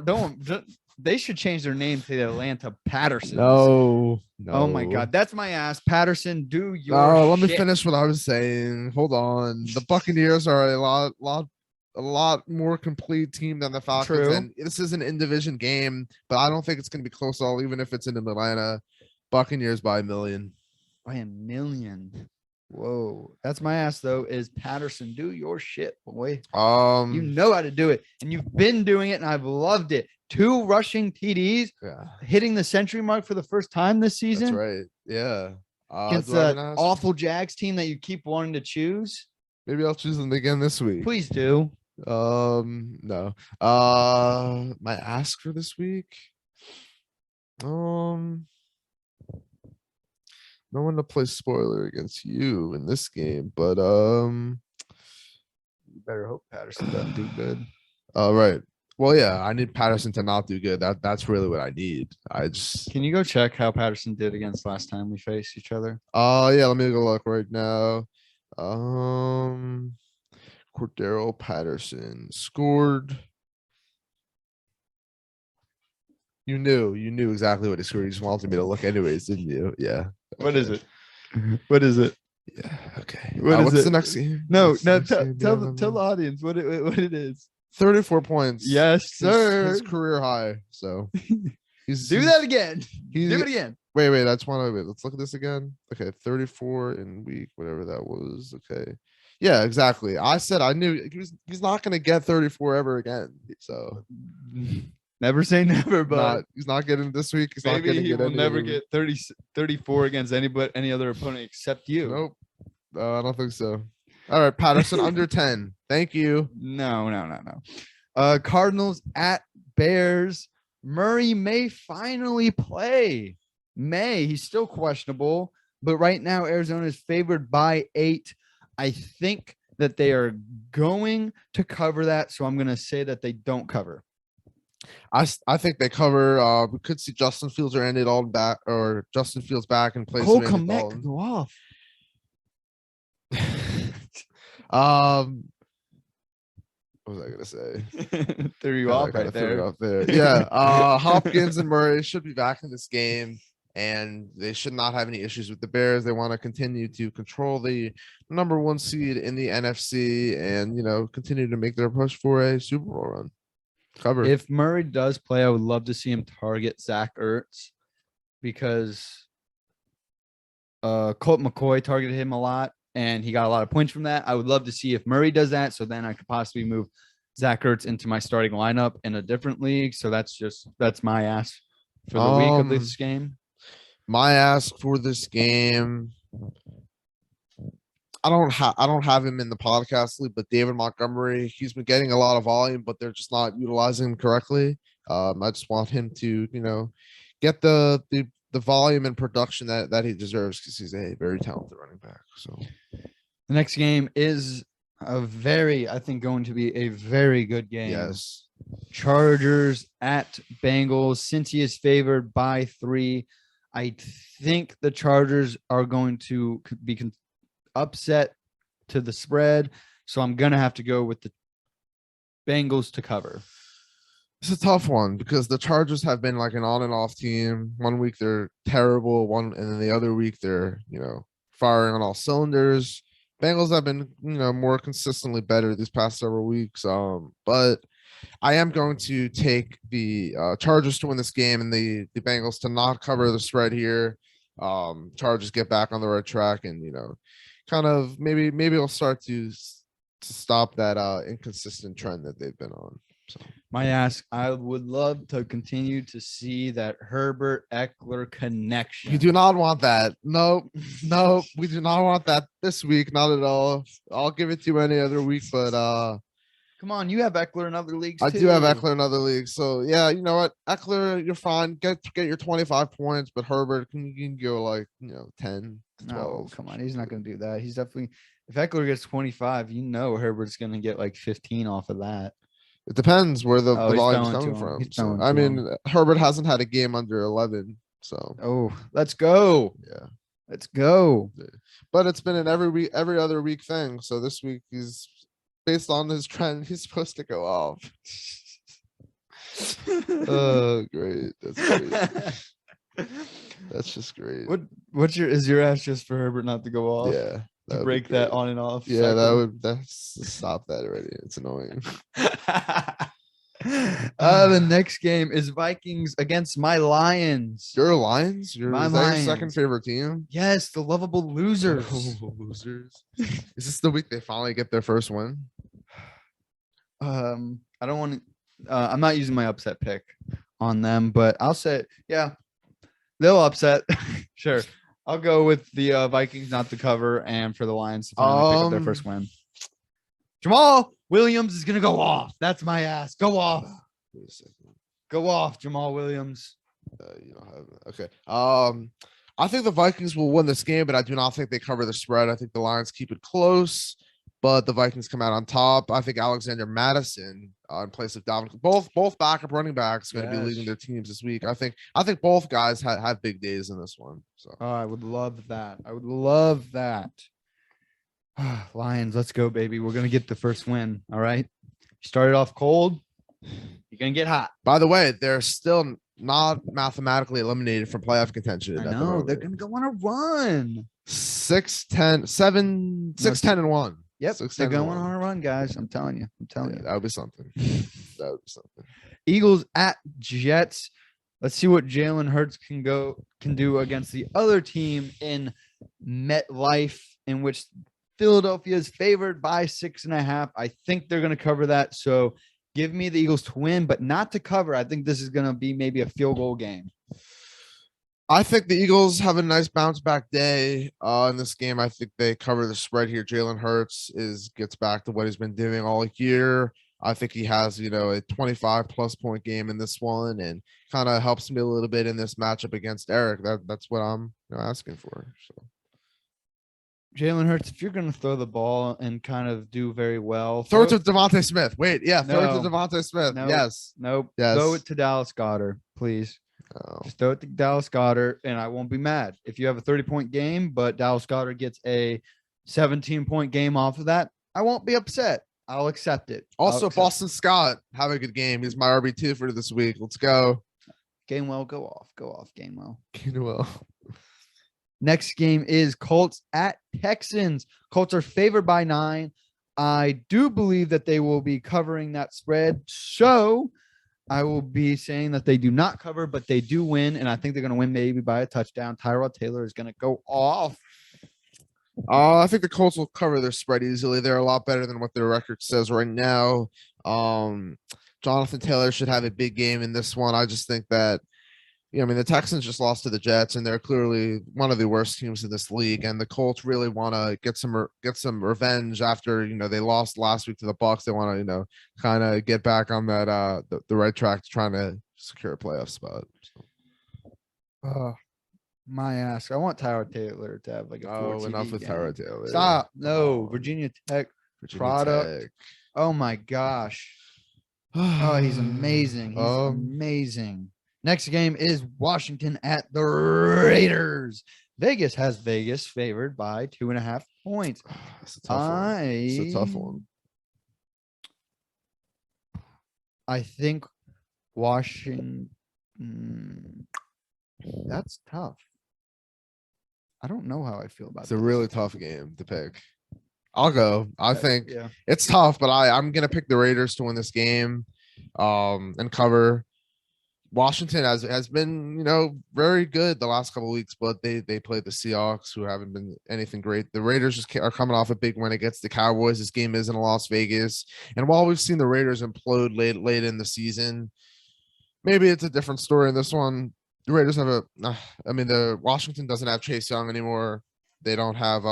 Speaker 2: don't. They should change their name to the Atlanta Pattersons.
Speaker 1: No.
Speaker 2: Oh my God, that's my ass. Patterson, do your.
Speaker 1: Let me finish what I was saying. Hold on. The Buccaneers are a lot more complete team than the Falcons.
Speaker 2: True.
Speaker 1: And this is an in-division game, but I don't think it's going to be close at all, even if it's in Atlanta. Buccaneers by 1 million.
Speaker 2: By 1 million. Whoa, that's my ass though. Is Patterson, do your shit, boy? You know how to do it, and you've been doing it, and I've loved it. 2 rushing TDs, hitting the century mark for the first time this season.
Speaker 1: That's right. Yeah.
Speaker 2: Against that awful Jags team that you keep wanting to choose.
Speaker 1: Maybe I'll choose them again this week.
Speaker 2: Please do.
Speaker 1: No. My ask for this week. No one to play spoiler against you in this game, but
Speaker 2: you better hope Patterson doesn't do good.
Speaker 1: All right. Well, yeah, I need Patterson to not do good. That's really what I need. I just
Speaker 2: Can you go check how Patterson did against last time we faced each other?
Speaker 1: yeah, let me go look right now. Cordero Patterson scored. You knew exactly what he scored. You just wanted me to look anyways, didn't you? Yeah.
Speaker 2: What is it? What is it?
Speaker 1: Yeah. Okay.
Speaker 2: What is
Speaker 1: what's
Speaker 2: it?
Speaker 1: the next game?
Speaker 2: No,
Speaker 1: What's the
Speaker 2: no.
Speaker 1: next game?
Speaker 2: Tell
Speaker 1: Yeah,
Speaker 2: the audience what it is.
Speaker 1: 34 points.
Speaker 2: Yes, sir.
Speaker 1: His career high. So
Speaker 2: Do that again. Do it again.
Speaker 1: Wait. Let's look at this again. Okay, 34 in week, whatever that was. Okay. Yeah, exactly. I said I knew he's not gonna get 34 ever again. So
Speaker 2: Never say never, but
Speaker 1: he's not getting this week. He's not
Speaker 2: maybe
Speaker 1: getting
Speaker 2: he
Speaker 1: it
Speaker 2: will
Speaker 1: any
Speaker 2: never
Speaker 1: other week.
Speaker 2: get 34 against any other opponent except you.
Speaker 1: Nope. I don't think so. All right, Patterson under 10. Thank you.
Speaker 2: No. Cardinals at Bears. Murray may finally play. He's still questionable, but right now Arizona is favored by 8. I think that they are going to cover that, so I'm going to say that they don't cover.
Speaker 1: I think they cover. We could see Justin Fields or Andy Dalton back, or Justin Fields back in place
Speaker 2: Cole
Speaker 1: of Andy
Speaker 2: Kmet
Speaker 1: Dalton.
Speaker 2: could go off.
Speaker 1: What was I gonna say?
Speaker 2: Threw you off right there.
Speaker 1: Yeah. Hopkins and Murray should be back in this game, and they should not have any issues with the Bears. They want to continue to control the number 1 seed in the NFC, and continue to make their push for a Super Bowl run. Cover.
Speaker 2: If Murray does play, I would love to see him target Zach Ertz because Colt McCoy targeted him a lot and he got a lot of points from that. I would love to see if Murray does that. So then I could possibly move Zach Ertz into my starting lineup in a different league. So that's my ask for the week of this game.
Speaker 1: My ask for this game. I don't have him in the podcast league, but David Montgomery, he's been getting a lot of volume, but they're just not utilizing him correctly. I just want him to, get the volume and production that he deserves because he's a very talented running back. So
Speaker 2: the next game is I think going to be a very good game.
Speaker 1: Yes.
Speaker 2: Chargers at Bengals. Since he is favored by 3, I think the Chargers are going to be upset to the spread, so I'm gonna have to go with the Bengals to cover.
Speaker 1: It's a tough one because the Chargers have been like an on and off team. One week they're terrible, and then the other week they're firing on all cylinders. Bengals have been more consistently better these past several weeks. But I am going to take the Chargers to win this game and the Bengals to not cover the spread here. Chargers get back on the right track and kind of maybe it'll start to stop that inconsistent trend that they've been on. So
Speaker 2: my ask, I would love to continue to see that Herbert Eckler connection.
Speaker 1: You do not want that. Nope, we do not want that this week. Not at all. I'll give it to you any other week, but
Speaker 2: come on, you have Eckler in other leagues.
Speaker 1: I do have Eckler in other leagues. So yeah, you know what? Eckler, you're fine. Get your 25 points, but Herbert can go like 10, 12.
Speaker 2: No, come on, he's not going to do that. He's definitely, if Eckler gets 25, Herbert's going to get like 15 off of that.
Speaker 1: It depends where the volume's
Speaker 2: coming
Speaker 1: from. So, I mean, Herbert hasn't had a game under 11. So
Speaker 2: let's go.
Speaker 1: Yeah,
Speaker 2: let's go.
Speaker 1: But it's been an every other week thing. So this week he's based on his trend. He's supposed to go off. Oh, great! That's great. That's just great.
Speaker 2: Is your ask just for Herbert not to go off?
Speaker 1: Yeah.
Speaker 2: To break that on and off.
Speaker 1: Yeah, cycle. That's stop that already. It's annoying.
Speaker 2: The next game is Vikings against my Lions.
Speaker 1: Your Lions? Your second favorite team?
Speaker 2: Yes, the lovable losers.
Speaker 1: Losers. Is this the week they finally get their first win?
Speaker 2: I don't want to. I'm not using my upset pick on them, but I'll say, yeah, they'll upset. Sure. I'll go with the Vikings not to cover and for the Lions to finally pick up their first win. Jamal Williams is going to go off. That's my ass. Go off.
Speaker 1: Wait a second.
Speaker 2: Go off, Jamal Williams.
Speaker 1: You don't have it. Okay. I think the Vikings will win this game, but I do not think they cover the spread. I think the Lions keep it close. but the Vikings come out on top. I think Alexander Madison in place of Dalvin, both backup running backs going to be leading their teams this week. I think both guys have big days in this one. So
Speaker 2: I would love that. I would love that. Lions, let's go, baby. We're gonna get the first win. All right. Started off cold. You're gonna get hot.
Speaker 1: By the way, they're still not mathematically eliminated from playoff contention.
Speaker 2: I know they're gonna go on a run.
Speaker 1: 6-10-1.
Speaker 2: Yep, they're going on a run, guys. I'm telling you.
Speaker 1: That would be something.
Speaker 2: Eagles at Jets. Let's see what Jalen Hurts can do against the other team in MetLife, in which Philadelphia is favored by 6.5. I think they're going to cover that. So give me the Eagles to win, but not to cover. I think this is going to be maybe a field goal game.
Speaker 1: I think the Eagles have a nice bounce back day in this game. I think they cover the spread here. Jalen Hurts gets back to what he's been doing all year. I think he has, a 25+ point game in this one, and kind of helps me a little bit in this matchup against Eric. That's what I'm asking for. So
Speaker 2: Jalen Hurts, if you're going to throw the ball and kind of do very well,
Speaker 1: throw it to Devontae Smith. Throw it to Devontae Smith.
Speaker 2: Nope.
Speaker 1: Yes.
Speaker 2: Nope.
Speaker 1: Yes.
Speaker 2: Throw it to Dallas Goedert, please.
Speaker 1: Oh.
Speaker 2: Just throw it to Dallas Goedert, and I won't be mad if you have a 30-point game, but Dallas Goedert gets a 17-point game off of that. I won't be upset. I'll accept it.
Speaker 1: Also, Boston Scott, have a good game. He's my RB2 for this week. Let's go.
Speaker 2: Gainwell, go off. Go off, Gainwell.
Speaker 1: Gainwell.
Speaker 2: Next game is Colts at Texans. Colts are favored by 9. I do believe that they will be covering that spread. So I will be saying that they do not cover, but they do win. And I think they're going to win maybe by a touchdown. Tyrod Taylor is going to go off.
Speaker 1: I think the Colts will cover their spread easily. They're a lot better than what their record says right now. Jonathan Taylor should have a big game in this one. I just think that, the Texans just lost to the Jets, and they're clearly one of the worst teams in this league. And the Colts really want to get some revenge after they lost last week to the Bucs. They want to kind of get back on that the right track to trying to secure a playoff spot. So.
Speaker 2: My ass! I want Tyrod Taylor to have like a 4
Speaker 1: enough with
Speaker 2: game.
Speaker 1: Tyrod Taylor.
Speaker 2: Stop! No, Virginia Tech product.
Speaker 1: Tech.
Speaker 2: Oh my gosh! Oh, he's amazing. He's amazing. Next game is Washington at the Raiders. Vegas has Vegas favored by 2.5 points.
Speaker 1: It's a tough one.
Speaker 2: I think Washington. That's tough. I don't know how I feel about it.
Speaker 1: It's a really tough game to pick. I'll go. I think it's tough, but I'm going to pick the Raiders to win this game and cover. Washington has been, very good the last couple of weeks, but they played the Seahawks, who haven't been anything great. The Raiders just are coming off a big win against the Cowboys. This game is in Las Vegas. And while we've seen the Raiders implode late in the season, maybe it's a different story in this one. The Raiders have the Washington doesn't have Chase Young anymore. They don't have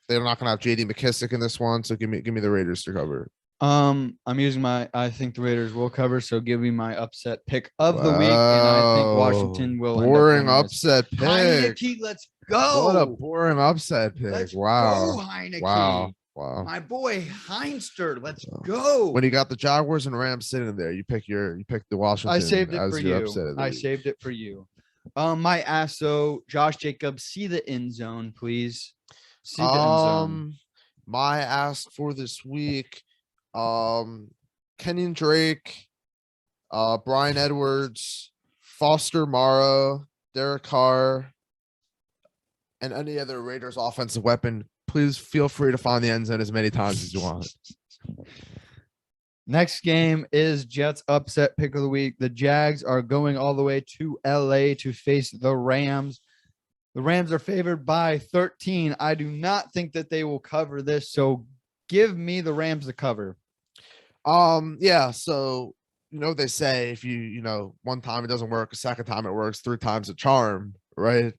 Speaker 1: they're not gonna have JD McKissick in this one. So give me the Raiders to cover.
Speaker 2: I'm using I think the Raiders will cover. So give me my upset pick of the week. And I think Washington will.
Speaker 1: Boring upset pick.
Speaker 2: Heineke, let's go.
Speaker 1: What a boring upset pick.
Speaker 2: Let's
Speaker 1: wow.
Speaker 2: go, Heineke.
Speaker 1: Wow.
Speaker 2: My boy Heinster, let's go.
Speaker 1: When you got the Jaguars and Rams sitting there, you pick the Washington.
Speaker 2: I saved it
Speaker 1: as
Speaker 2: for
Speaker 1: your
Speaker 2: you.
Speaker 1: upset of the
Speaker 2: I
Speaker 1: week.
Speaker 2: saved it for you. My ass, so Josh Jacobs, see the end zone, please. See the end zone.
Speaker 1: My ask for this week, Kenyon Drake, Brian Edwards, Foster Morrow, Derek Carr, and any other Raiders offensive weapon. Please feel free to find the end zone as many times as you want.
Speaker 2: Next game is Jets upset pick of the week. The Jags are going all the way to LA to face the Rams. The Rams are favored by 13. I do not think that they will cover this. So give me the Rams to cover.
Speaker 1: So they say if you one time it doesn't work, a second time it works, 3 times a charm, right?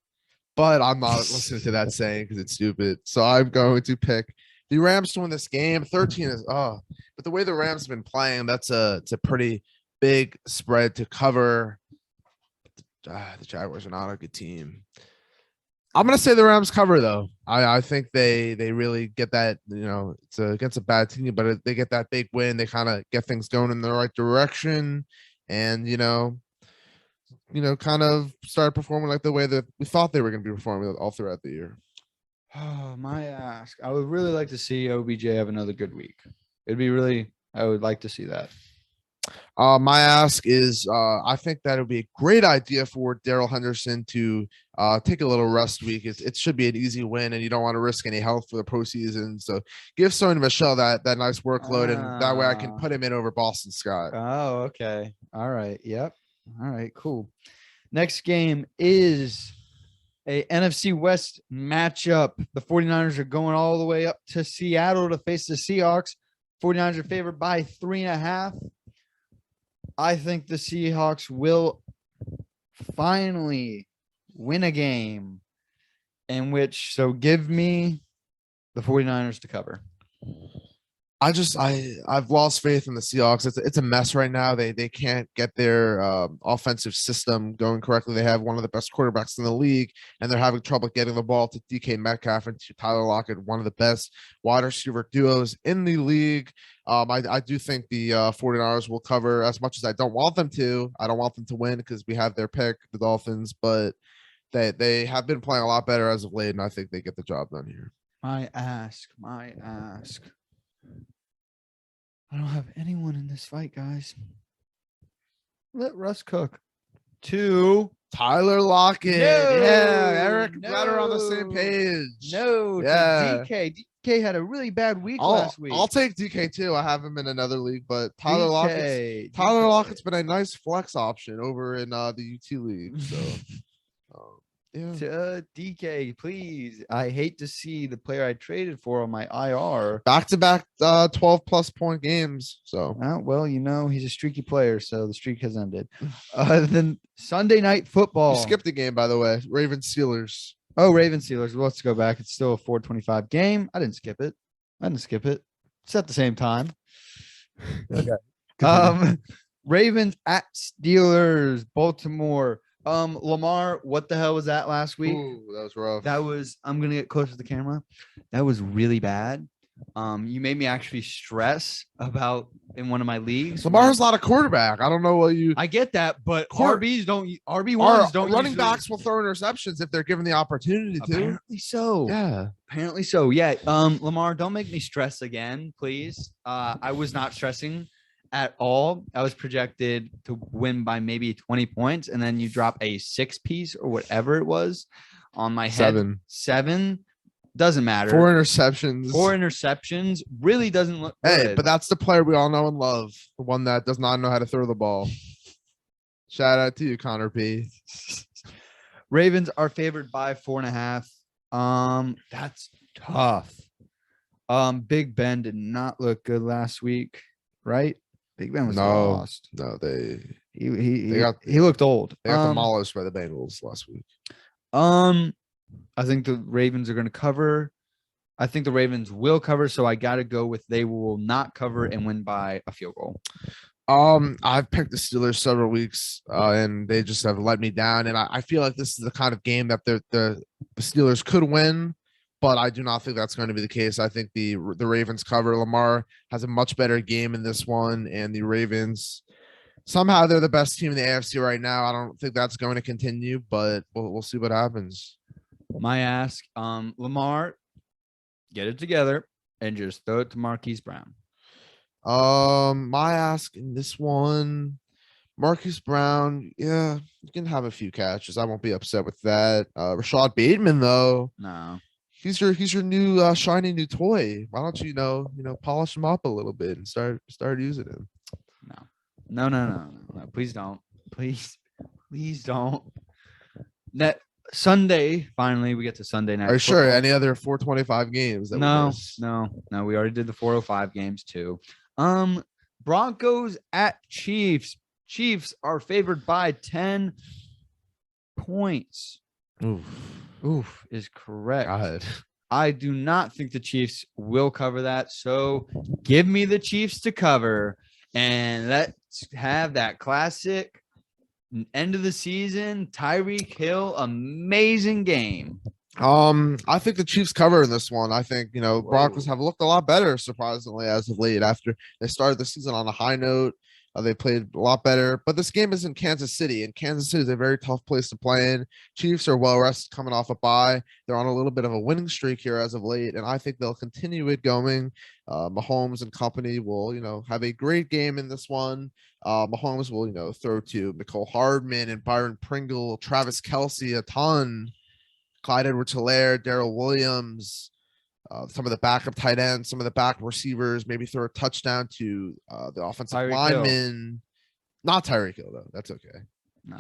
Speaker 1: But I'm not listening to that saying because it's stupid. So I'm going to pick the Rams to win this game. 13 is but the way the Rams have been playing, it's a pretty big spread to cover. The Jaguars are not a good team. I'm gonna say the Rams cover though. I think they really get that. It's against a bad team, but they get that big win. They kind of get things going in the right direction, and kind of start performing like the way that we thought they were going to be performing all throughout the year.
Speaker 2: Oh, my ask. I would really like to see OBJ have another good week. I would like to see that.
Speaker 1: My ask is I think that it would be a great idea for Darrell Henderson to take a little rest week. It should be an easy win, and you don't want to risk any health for the postseason. So give Sony Michel that nice workload, and that way I can put him in over Boston Scott.
Speaker 2: Oh, okay. All right. Yep. All right, cool. Next game is a NFC West matchup. The 49ers are going all the way up to Seattle to face the Seahawks. 49ers are favored by 3.5. I think the Seahawks will finally win a game so give me the 49ers to cover.
Speaker 1: I've lost faith in the Seahawks. It's a mess right now. They can't get their offensive system going correctly. They have one of the best quarterbacks in the league, and they're having trouble getting the ball to DK Metcalf and to Tyler Lockett, one of the best wide receiver duos in the league. I do think the 49ers will cover, as much as I don't want them to. I don't want them to win because we have their pick, the Dolphins, but they have been playing a lot better as of late, and I think they get the job done here.
Speaker 2: My ask. I don't have anyone in this fight, guys. Let Russ cook. 2.
Speaker 1: Tyler Lockett.
Speaker 2: No,
Speaker 1: Eric better on the same page.
Speaker 2: No,
Speaker 1: yeah.
Speaker 2: DK. DK had a really bad week last week.
Speaker 1: I'll take DK too. I have him in another league, but Tyler Lockett's been a nice flex option over in the UT league. So
Speaker 2: yeah. DK, please. I hate to see the player I traded for on my IR.
Speaker 1: Back-to-back 12-plus point games. So,
Speaker 2: well, he's a streaky player, so the streak has ended. Then Sunday Night Football.
Speaker 1: You skipped a game, by the way. Ravens Steelers.
Speaker 2: Oh, Ravens Steelers. Let's go back. It's still a 4:25 game. I didn't skip it. It's at the same time. Okay. Ravens at Steelers. Baltimore. Lamar, what the hell was that last week?
Speaker 1: Ooh, that was rough.
Speaker 2: I'm gonna get close to the camera. That was really bad. You made me actually stress about in one of my leagues.
Speaker 1: Lamar's not a quarterback. I don't know what you.
Speaker 2: I get that, but RB1s don't.
Speaker 1: Running backs will throw interceptions if they're given the opportunity to.
Speaker 2: Apparently so.
Speaker 1: Yeah.
Speaker 2: Apparently so. Yeah. Lamar, don't make me stress again, please. I was not stressing at all. I was projected to win by maybe 20 points, and then you drop a 6-piece or whatever it was on my head. 7. Doesn't matter.
Speaker 1: 4 interceptions.
Speaker 2: Really doesn't look good.
Speaker 1: Hey, but that's the player we all know and love. The one that does not know how to throw the ball. Shout out to you, Connor P.
Speaker 2: Ravens are favored by 4.5. That's tough. Big Ben did not look good last week, right? Big Ben was lost.
Speaker 1: No, he
Speaker 2: looked old.
Speaker 1: They got demolished by the Bengals last week.
Speaker 2: I think the Ravens are going to cover. I think the Ravens will cover, so I got to go with they will not cover and win by a field goal.
Speaker 1: I've picked the Steelers several weeks, and they just have let me down. And I feel like this is the kind of game that the Steelers could win, but I do not think that's going to be the case. I think the Ravens cover. Lamar has a much better game in this one, and the Ravens somehow they're the best team in the AFC right now. I don't think that's going to continue, but we'll see what happens.
Speaker 2: My ask, Lamar, get it together and just throw it to Marquise Brown.
Speaker 1: My ask in this one, Marquise Brown, yeah, you can have a few catches. I won't be upset with that. Rashad Bateman, though,
Speaker 2: no,
Speaker 1: he's your new shiny new toy. Why don't you polish him up a little bit and start using him?
Speaker 2: No. Please don't. Please don't. That Sunday, finally, we get to Sunday night.
Speaker 1: Are you sure? Any other 425 games?
Speaker 2: No. We already did the 405 games too. Broncos at Chiefs. Chiefs are favored by 10 points. Oof is correct.
Speaker 1: God.
Speaker 2: I do not think the Chiefs will cover that. So give me the Chiefs to cover, and let's have that classic end of the season Tyreek Hill amazing game.
Speaker 1: I think the Chiefs cover in this one. I think, Broncos
Speaker 2: Whoa.
Speaker 1: have looked a lot better, surprisingly, as of late. After they started the season on a high note, they played a lot better. But this game is in Kansas City, and Kansas City is a very tough place to play in. Chiefs are well rested coming off a bye. They're on a little bit of a winning streak here as of late, and I think they'll continue it going. Mahomes and company will, have a great game in this one. Mahomes will, throw to Mecole Hardman and Byron Pringle, Travis Kelce a ton. Clyde Edwards-Helaire, Darrell Williams, some of the backup tight ends, some of the back receivers, maybe throw a touchdown to the offensive
Speaker 2: Tyreek
Speaker 1: lineman. Not Tyreek Hill, though. That's okay.
Speaker 2: No,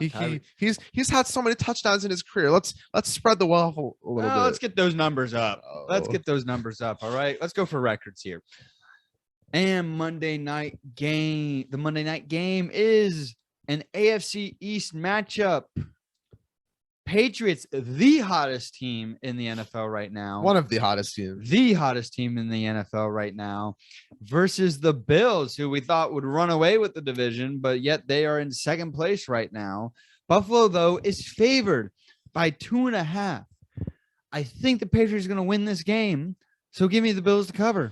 Speaker 1: He's had so many touchdowns in his career. Let's spread the wealth a little bit.
Speaker 2: Let's get those numbers up. Let's get those numbers up. All right. Let's go for records here. And Monday night game. The Monday night game is an AFC East matchup. Patriots, the hottest team in the NFL right now.
Speaker 1: One of the hottest teams.
Speaker 2: The hottest team in the NFL right now versus the Bills, who we thought would run away with the division, but yet they are in second place right now. Buffalo, though, is favored by 2.5. I think the Patriots are going to win this game, so give me the Bills to cover.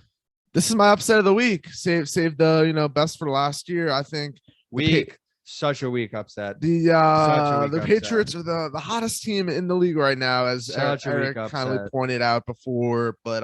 Speaker 1: This is my upset of the week. Save the best for last year. I think
Speaker 2: such a weak upset.
Speaker 1: The Patriots are the hottest team in the league right now, as Eric kindly pointed out before. But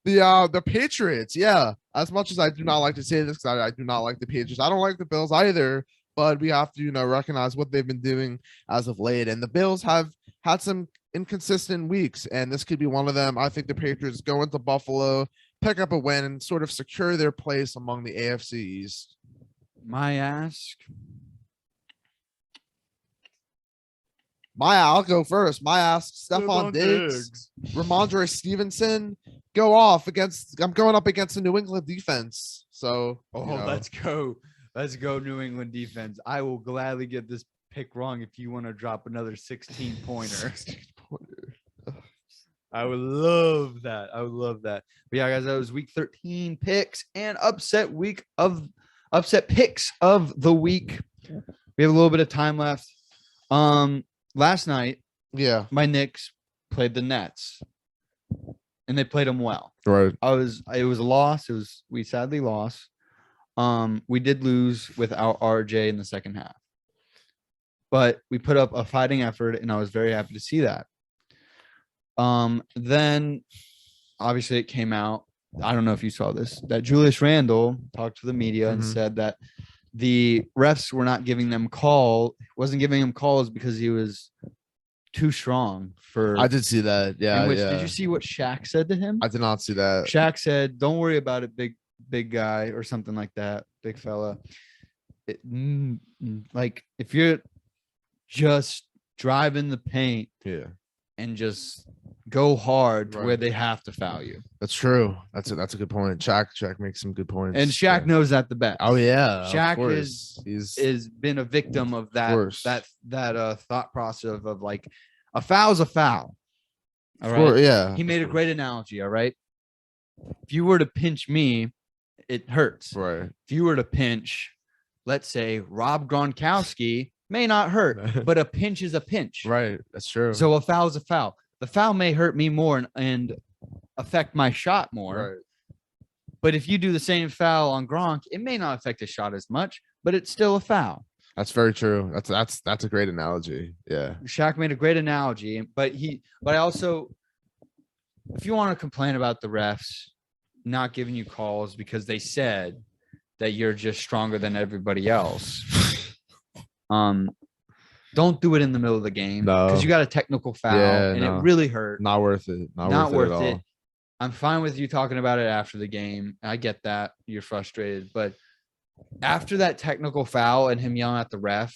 Speaker 1: the Patriots, yeah. As much as I do not like to say this, because I do not like the Patriots, I don't like the Bills either. But we have to recognize what they've been doing as of late, and the Bills have had some inconsistent weeks, and this could be one of them. I think the Patriots go into Buffalo, pick up a win, and sort of secure their place among the AFC East. I'll go first. My ask, Stephon Diggs, Ramondre Stevenson, go off against. I'm going up against the New England defense. So,
Speaker 2: let's go. Let's go, New England defense. I will gladly get this pick wrong if you want to drop another 16-pointer. I would love that. But yeah, guys, that was week 13 picks and upset picks of the week. We have a little bit of time left. Last night, my Knicks played the Nets, and they played them well.
Speaker 1: Right.
Speaker 2: It was a loss. We sadly lost. We did lose without RJ in the second half, but we put up a fighting effort, and I was very happy to see that. Then obviously it came out, I don't know if you saw this, that Julius Randle talked to the media and said that the refs were not giving them wasn't giving him calls because he was too strong for.
Speaker 1: I did see that. Yeah.
Speaker 2: Did you see what Shaq said to him?
Speaker 1: I did not see that.
Speaker 2: Shaq said, "Don't worry about it, big guy," or something like that. Big fella. Like if you're just driving the paint, and just go hard to where they have to foul you.
Speaker 1: That's true. That's a good point. Shaq makes some good points.
Speaker 2: And Shaq knows that the best.
Speaker 1: Oh yeah.
Speaker 2: Shaq is been a victim of that thought process of like a foul's a foul. All right.
Speaker 1: Yeah.
Speaker 2: He made a great analogy. All right. If you were to pinch me, it hurts.
Speaker 1: Right.
Speaker 2: If you were to pinch, let's say Rob Gronkowski, may not hurt, but a pinch is a pinch.
Speaker 1: Right. That's true.
Speaker 2: So a foul is a foul. The foul may hurt me more and affect my shot more.
Speaker 1: Right.
Speaker 2: But if you do the same foul on Gronk, it may not affect his shot as much, but it's still a foul.
Speaker 1: That's very true. That's a great analogy. Yeah.
Speaker 2: Shaq made a great analogy, but I also, if you want to complain about the refs not giving you calls because they said that you're just stronger than everybody else, don't do it in the middle of the game because you got a technical foul and it really hurt.
Speaker 1: Not worth it. Not worth it.
Speaker 2: I'm fine with you talking about it after the game. I get that you're frustrated, but after that technical foul and him yelling at the ref,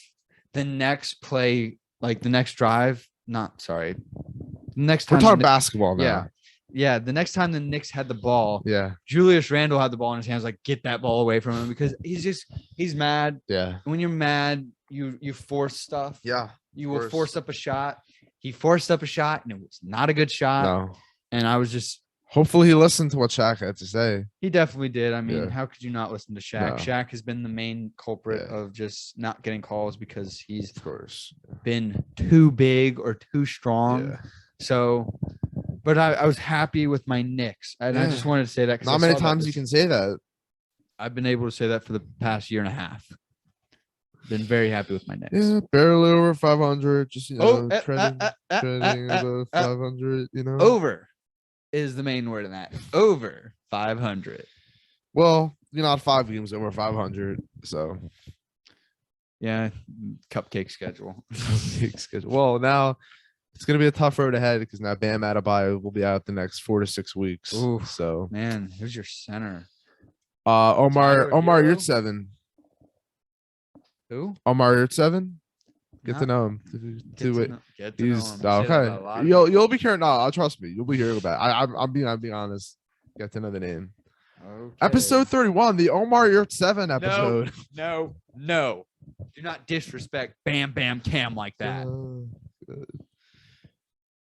Speaker 2: the next play, like the next drive, next time
Speaker 1: we're talking basketball now.
Speaker 2: Yeah. The next time the Knicks had the ball, Julius Randle had the ball in his hands, like get that ball away from him because he's mad.
Speaker 1: Yeah.
Speaker 2: And when you're mad, you force stuff.
Speaker 1: Yeah.
Speaker 2: You will force up a shot. He forced up a shot and it was not a good shot.
Speaker 1: No.
Speaker 2: And I was just
Speaker 1: Hopefully he listened to what Shaq had to say.
Speaker 2: He definitely did. I mean,
Speaker 1: Yeah.
Speaker 2: how could you not listen to Shaq?
Speaker 1: No.
Speaker 2: Shaq has been the main culprit
Speaker 1: Yeah.
Speaker 2: of just not getting calls because he's
Speaker 1: Of course.
Speaker 2: been too big or too strong.
Speaker 1: Yeah.
Speaker 2: So, but I was happy with my Knicks, and I just wanted to say that because
Speaker 1: Not many times you can say that.
Speaker 2: I've been able to say that for the past year and a half. Been very happy with my Knicks.
Speaker 1: Yeah, barely over 500. Just treading
Speaker 2: uh,
Speaker 1: above 500.
Speaker 2: Over is the main word in that. Over 500.
Speaker 1: Well, you're not 5 games over 500, so
Speaker 2: Yeah, cupcake schedule.
Speaker 1: Well, now it's gonna be a tough road ahead because now Bam Adebayo will be out the next 4 to 6 weeks.
Speaker 2: Ooh,
Speaker 1: so
Speaker 2: man, who's your center?
Speaker 1: Omar
Speaker 2: Hero?
Speaker 1: Yurtseven.
Speaker 2: Who?
Speaker 1: Omar Yurtseven. Get
Speaker 2: No.
Speaker 1: to know him.
Speaker 2: Get to know
Speaker 1: He's
Speaker 2: him. Say that about a
Speaker 1: okay.
Speaker 2: lot of
Speaker 1: You'll be hearing. No, trust me. You'll be hearing about it. I'm being honest. Get to know the name.
Speaker 2: Okay.
Speaker 1: Episode 31, the Omar Yurtseven episode.
Speaker 2: No. Do not disrespect Bam Bam Cam like that.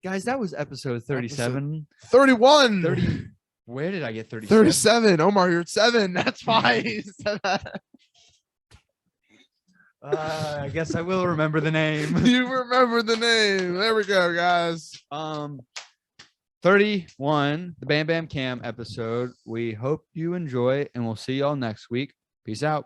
Speaker 2: Guys, that was episode 37.
Speaker 1: 31.
Speaker 2: 30. Where did I get 37?
Speaker 1: 37. Omar Yurtseven. That's why he said that.
Speaker 2: I guess I will remember the name.
Speaker 1: You remember the name. There we go, guys.
Speaker 2: 31, the Bam Bam Cam episode. We hope you enjoy, and we'll see y'all next week. Peace out.